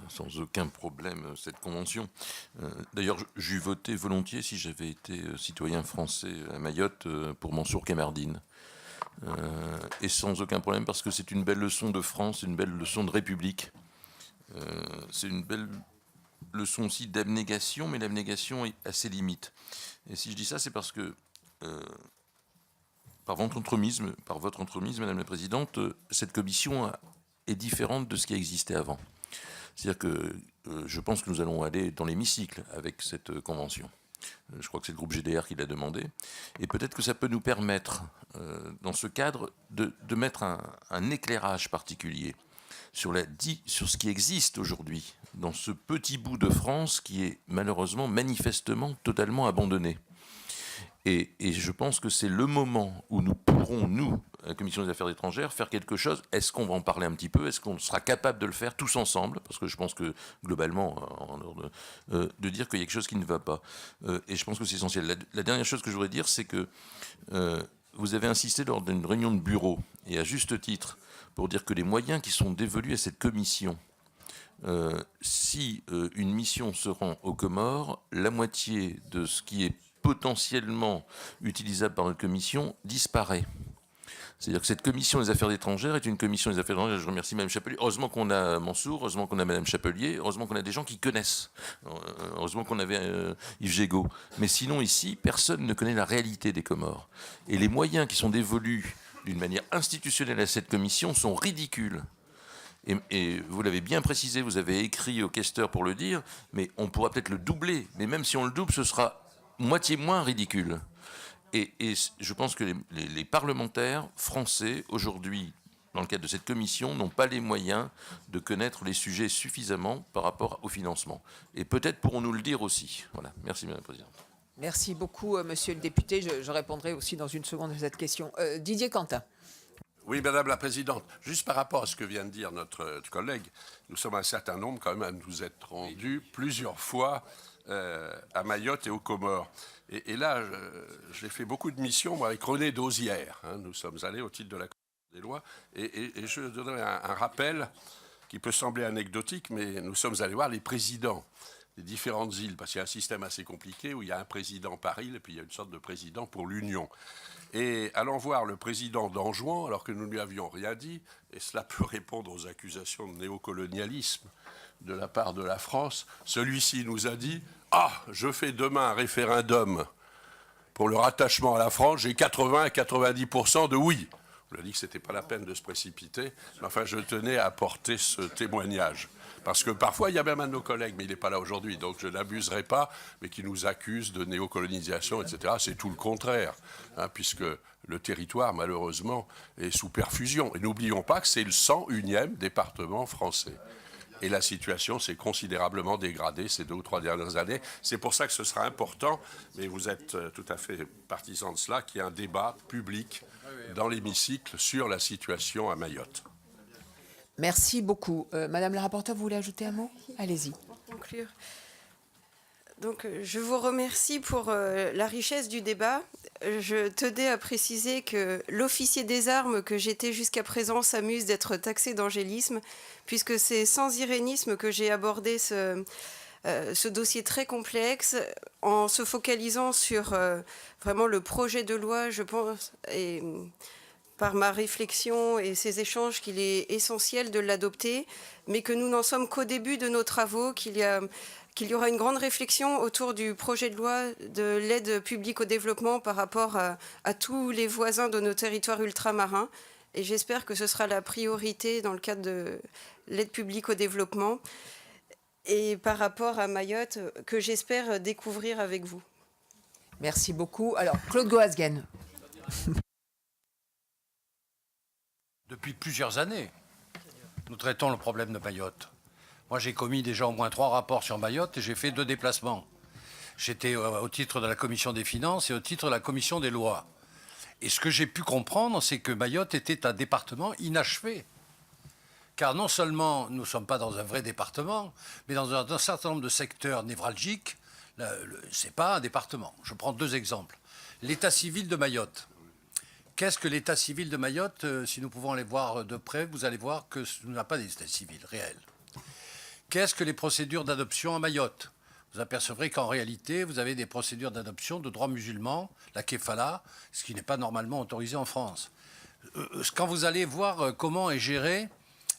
sans aucun problème cette convention. D'ailleurs, j'eus voté volontiers si j'avais été citoyen français à Mayotte pour Mansour Kamardine. Et sans aucun problème parce que c'est une belle leçon de France, une belle leçon de République. C'est une belle leçon aussi d'abnégation, mais l'abnégation a ses limites. Et si je dis ça, c'est parce que par votre entremise, Madame la Présidente, cette commission est différente de ce qui existait avant. C'est-à-dire que je pense que nous allons aller dans l'hémicycle avec cette convention. Je crois que c'est le groupe GDR qui l'a demandé. Et peut-être que ça peut nous permettre, dans ce cadre, de mettre un éclairage particulier sur ce qui existe aujourd'hui, dans ce petit bout de France qui est malheureusement, manifestement, totalement abandonné. Et je pense que c'est le moment où nous pourrons, nous, à la Commission des Affaires étrangères, faire quelque chose. Est-ce qu'on va en parler un petit peu? Est-ce qu'on sera capable de le faire tous ensemble? Parce que je pense que, globalement, de dire qu'il y a quelque chose qui ne va pas. Et je pense que c'est essentiel. La dernière chose que je voudrais dire, c'est que vous avez insisté lors d'une réunion de bureau, et à juste titre, pour dire que les moyens qui sont dévolus à cette commission, si une mission se rend aux Comores, la moitié de ce qui est potentiellement utilisable par notre commission disparaît. C'est-à-dire que cette commission des affaires étrangères est une commission des affaires étrangères. Je remercie Mme Chapelier. Heureusement qu'on a Mansour, heureusement qu'on a Mme Chapelier, heureusement qu'on a des gens qui connaissent. Heureusement qu'on avait Yves Gégaud. Mais sinon, ici, personne ne connaît la réalité des Comores. Et les moyens qui sont dévolus d'une manière institutionnelle à cette commission sont ridicules. Et vous l'avez bien précisé, vous avez écrit au questeur pour le dire, mais on pourra peut-être le doubler. Mais même si on le double, ce sera moitié moins ridicule. Et je pense que les parlementaires français, aujourd'hui, dans le cadre de cette commission, n'ont pas les moyens de connaître les sujets suffisamment par rapport au financement. Et peut-être pourrons-nous le dire aussi. Voilà. Merci, Madame la Présidente. Merci beaucoup, Monsieur le député. Je répondrai aussi dans une seconde à cette question. Didier Quentin. Oui, Madame la Présidente, juste par rapport à ce que vient de dire notre collègue, nous sommes un certain nombre quand même à nous être rendus plusieurs fois à Mayotte et aux Comores. Et là, j'ai fait beaucoup de missions moi, avec René Dauzière. Nous sommes allés au titre de la Commission des lois. Et je donnerai un rappel qui peut sembler anecdotique, mais nous sommes allés voir les présidents des différentes îles, parce qu'il y a un système assez compliqué où il y a un président par île et puis il y a une sorte de président pour l'Union. Et allant voir le président d'Anjouan, alors que nous ne lui avions rien dit, et cela peut répondre aux accusations de néocolonialisme de la part de la France, celui-ci nous a dit « Ah, je fais demain un référendum pour le rattachement à la France, j'ai 80 à 90% de oui ». On lui a dit que ce n'était pas la peine de se précipiter, mais enfin je tenais à apporter ce témoignage. Parce que parfois, il y a même un de nos collègues, mais il n'est pas là aujourd'hui, donc je n'abuserai pas, mais qui nous accuse de néocolonisation, etc. C'est tout le contraire, puisque le territoire, malheureusement, est sous perfusion. Et n'oublions pas que c'est le 101e département français. Et la situation s'est considérablement dégradée ces 2 ou 3 dernières années. C'est pour ça que ce sera important, mais vous êtes tout à fait partisan de cela, qu'il y ait un débat public dans l'hémicycle sur la situation à Mayotte. Merci beaucoup. Madame la rapporteure, vous voulez ajouter un mot? Allez-y. Pour conclure. Donc, je vous remercie pour la richesse du débat. Je tenais à préciser que l'officier des armes que j'étais jusqu'à présent s'amuse d'être taxé d'angélisme, puisque c'est sans irénisme que j'ai abordé ce dossier très complexe, en se focalisant sur vraiment le projet de loi, je pense, et par ma réflexion et ces échanges, qu'il est essentiel de l'adopter, mais que nous n'en sommes qu'au début de nos travaux, qu'il y aura une grande réflexion autour du projet de loi de l'aide publique au développement par rapport à tous les voisins de nos territoires ultramarins. Et j'espère que ce sera la priorité dans le cadre de l'aide publique au développement. Et par rapport à Mayotte, que j'espère découvrir avec vous. Merci beaucoup. Alors, Claude Goasguen. Depuis plusieurs années, nous traitons le problème de Mayotte. Moi, j'ai commis déjà au moins 3 rapports sur Mayotte et j'ai fait 2 déplacements. J'étais au titre de la Commission des Finances et au titre de la Commission des Lois. Et ce que j'ai pu comprendre, c'est que Mayotte était un département inachevé. Car non seulement nous ne sommes pas dans un vrai département, mais dans un certain nombre de secteurs névralgiques, ce n'est pas un département. Je prends 2 exemples. L'état civil de Mayotte. Qu'est-ce que l'état civil de Mayotte? Si nous pouvons aller voir de près, vous allez voir que nous n'avons pas d'état civil réel. Qu'est-ce que les procédures d'adoption à Mayotte? Vous apercevrez qu'en réalité, vous avez des procédures d'adoption de droit musulman, la kefala, ce qui n'est pas normalement autorisé en France. Quand vous allez voir comment est géré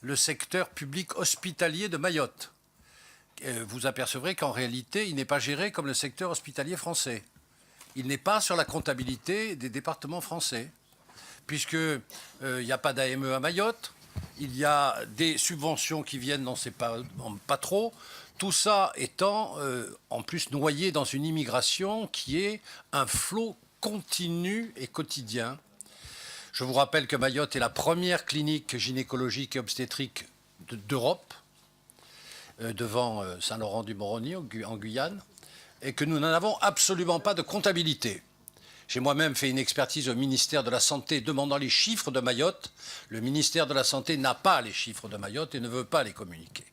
le secteur public hospitalier de Mayotte, vous apercevrez qu'en réalité, il n'est pas géré comme le secteur hospitalier français. Il n'est pas sur la comptabilité des départements français, puisqu'il n'y a pas d'AME à Mayotte. Il y a des subventions qui viennent dans ces pas trop. Tout ça étant en plus noyé dans une immigration qui est un flot continu et quotidien. Je vous rappelle que Mayotte est la première clinique gynécologique et obstétrique d'Europe, devant Saint-Laurent-du-Maroni en Guyane, et que nous n'en avons absolument pas de comptabilité. J'ai moi-même fait une expertise au ministère de la Santé demandant les chiffres de Mayotte. Le ministère de la Santé n'a pas les chiffres de Mayotte et ne veut pas les communiquer.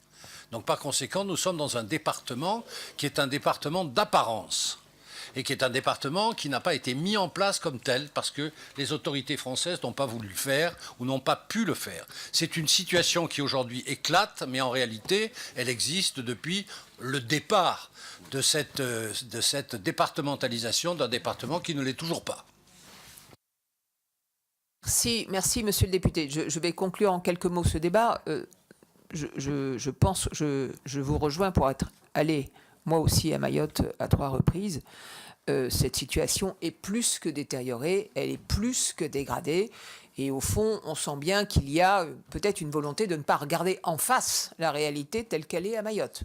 Donc par conséquent, nous sommes dans un département qui est un département d'apparence et qui est un département qui n'a pas été mis en place comme tel parce que les autorités françaises n'ont pas voulu le faire ou n'ont pas pu le faire. C'est une situation qui aujourd'hui éclate, mais en réalité, elle existe depuis le départ de cette départementalisation d'un département qui ne l'est toujours pas. Merci, monsieur le député. Je vais conclure en quelques mots ce débat. Je vous rejoins pour être allé, moi aussi, à Mayotte à 3 reprises. Cette situation est plus que détériorée, elle est plus que dégradée. Et au fond, on sent bien qu'il y a peut-être une volonté de ne pas regarder en face la réalité telle qu'elle est à Mayotte.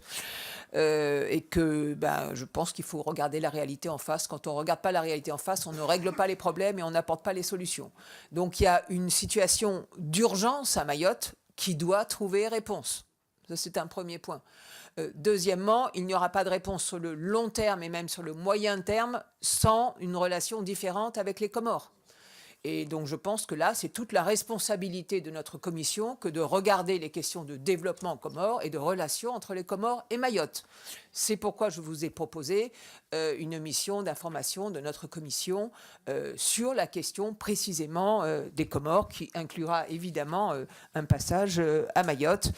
Et que je pense qu'il faut regarder la réalité en face. Quand on ne regarde pas la réalité en face, on ne règle pas les problèmes et on n'apporte pas les solutions. Donc il y a une situation d'urgence à Mayotte qui doit trouver réponse. Ça, c'est un premier point. Deuxièmement, il n'y aura pas de réponse sur le long terme et même sur le moyen terme sans une relation différente avec les Comores. Et donc je pense que là, c'est toute la responsabilité de notre commission que de regarder les questions de développement aux Comores et de relations entre les Comores et Mayotte. C'est pourquoi je vous ai proposé une mission d'information de notre commission sur la question précisément des Comores, qui inclura évidemment un passage à Mayotte.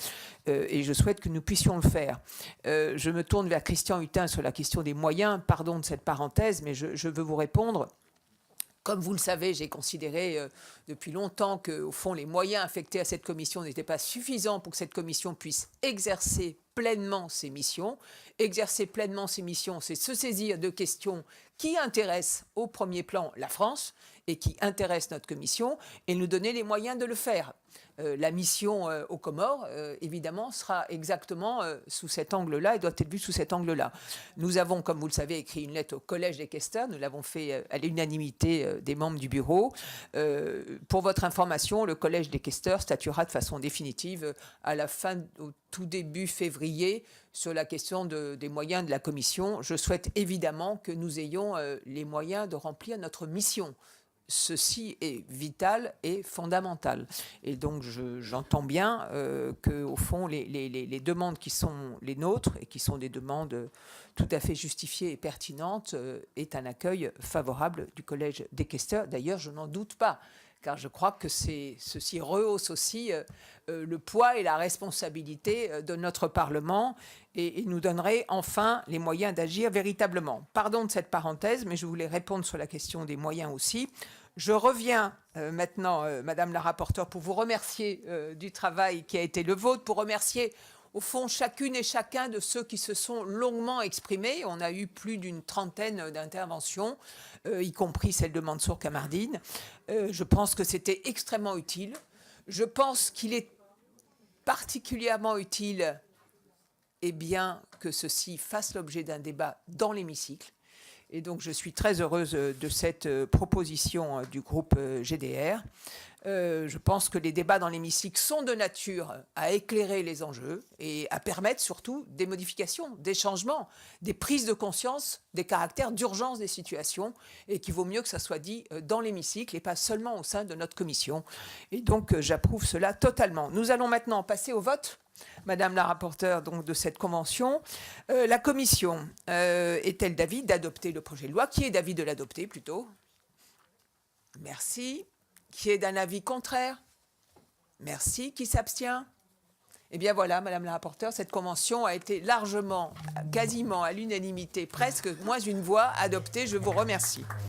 Et je souhaite que nous puissions le faire. Je me tourne vers Christian Hutin sur la question des moyens. Pardon de cette parenthèse, mais je veux vous répondre. Comme vous le savez, j'ai considéré depuis longtemps qu'au fond, les moyens affectés à cette commission n'étaient pas suffisants pour que cette commission puisse exercer pleinement ses missions. Exercer pleinement ses missions, c'est se saisir de questions qui intéressent au premier plan la France et qui intéressent notre commission et nous donner les moyens de le faire. La mission aux Comores, évidemment, sera exactement sous cet angle-là et doit être vue sous cet angle-là. Nous avons, comme vous le savez, écrit une lettre au Collège des questeurs. Nous l'avons fait à l'unanimité des membres du bureau. Pour votre information, le Collège des questeurs statuera de façon définitive à la fin, au tout début février, sur la question des moyens de la commission. Je souhaite évidemment que nous ayons les moyens de remplir notre mission. ceci est vital et fondamental. Et donc, j'entends bien qu'au fond, les demandes qui sont les nôtres et qui sont des demandes tout à fait justifiées et pertinentes est un accueil favorable du Collège des questeurs. D'ailleurs, je n'en doute pas, car je crois que ceci rehausse aussi le poids et la responsabilité de notre Parlement et nous donnerait enfin les moyens d'agir véritablement. Pardon de cette parenthèse, mais je voulais répondre sur la question des moyens aussi. Je reviens maintenant, Madame la rapporteure, pour vous remercier du travail qui a été le vôtre, pour remercier au fond chacune et chacun de ceux qui se sont longuement exprimés. On a eu plus d'une trentaine d'interventions, y compris celle de Mansour Kamardine. Je pense que c'était extrêmement utile. Je pense qu'il est particulièrement utile que ceci fasse l'objet d'un débat dans l'hémicycle. Et donc, je suis très heureuse de cette proposition du groupe GDR. Je pense que les débats dans l'hémicycle sont de nature à éclairer les enjeux et à permettre surtout des modifications, des changements, des prises de conscience des caractères d'urgence des situations et qu'il vaut mieux que ça soit dit dans l'hémicycle et pas seulement au sein de notre commission. Et donc, j'approuve cela totalement. Nous allons maintenant passer au vote. Madame la rapporteure donc, de cette convention, la commission est-elle d'avis d'adopter le projet de loi? Qui est d'avis de l'adopter plutôt? Merci. Qui est d'un avis contraire? Merci. Qui s'abstient? Eh bien voilà, Madame la rapporteure, cette convention a été largement, quasiment à l'unanimité, presque moins une voix adoptée. Je vous remercie.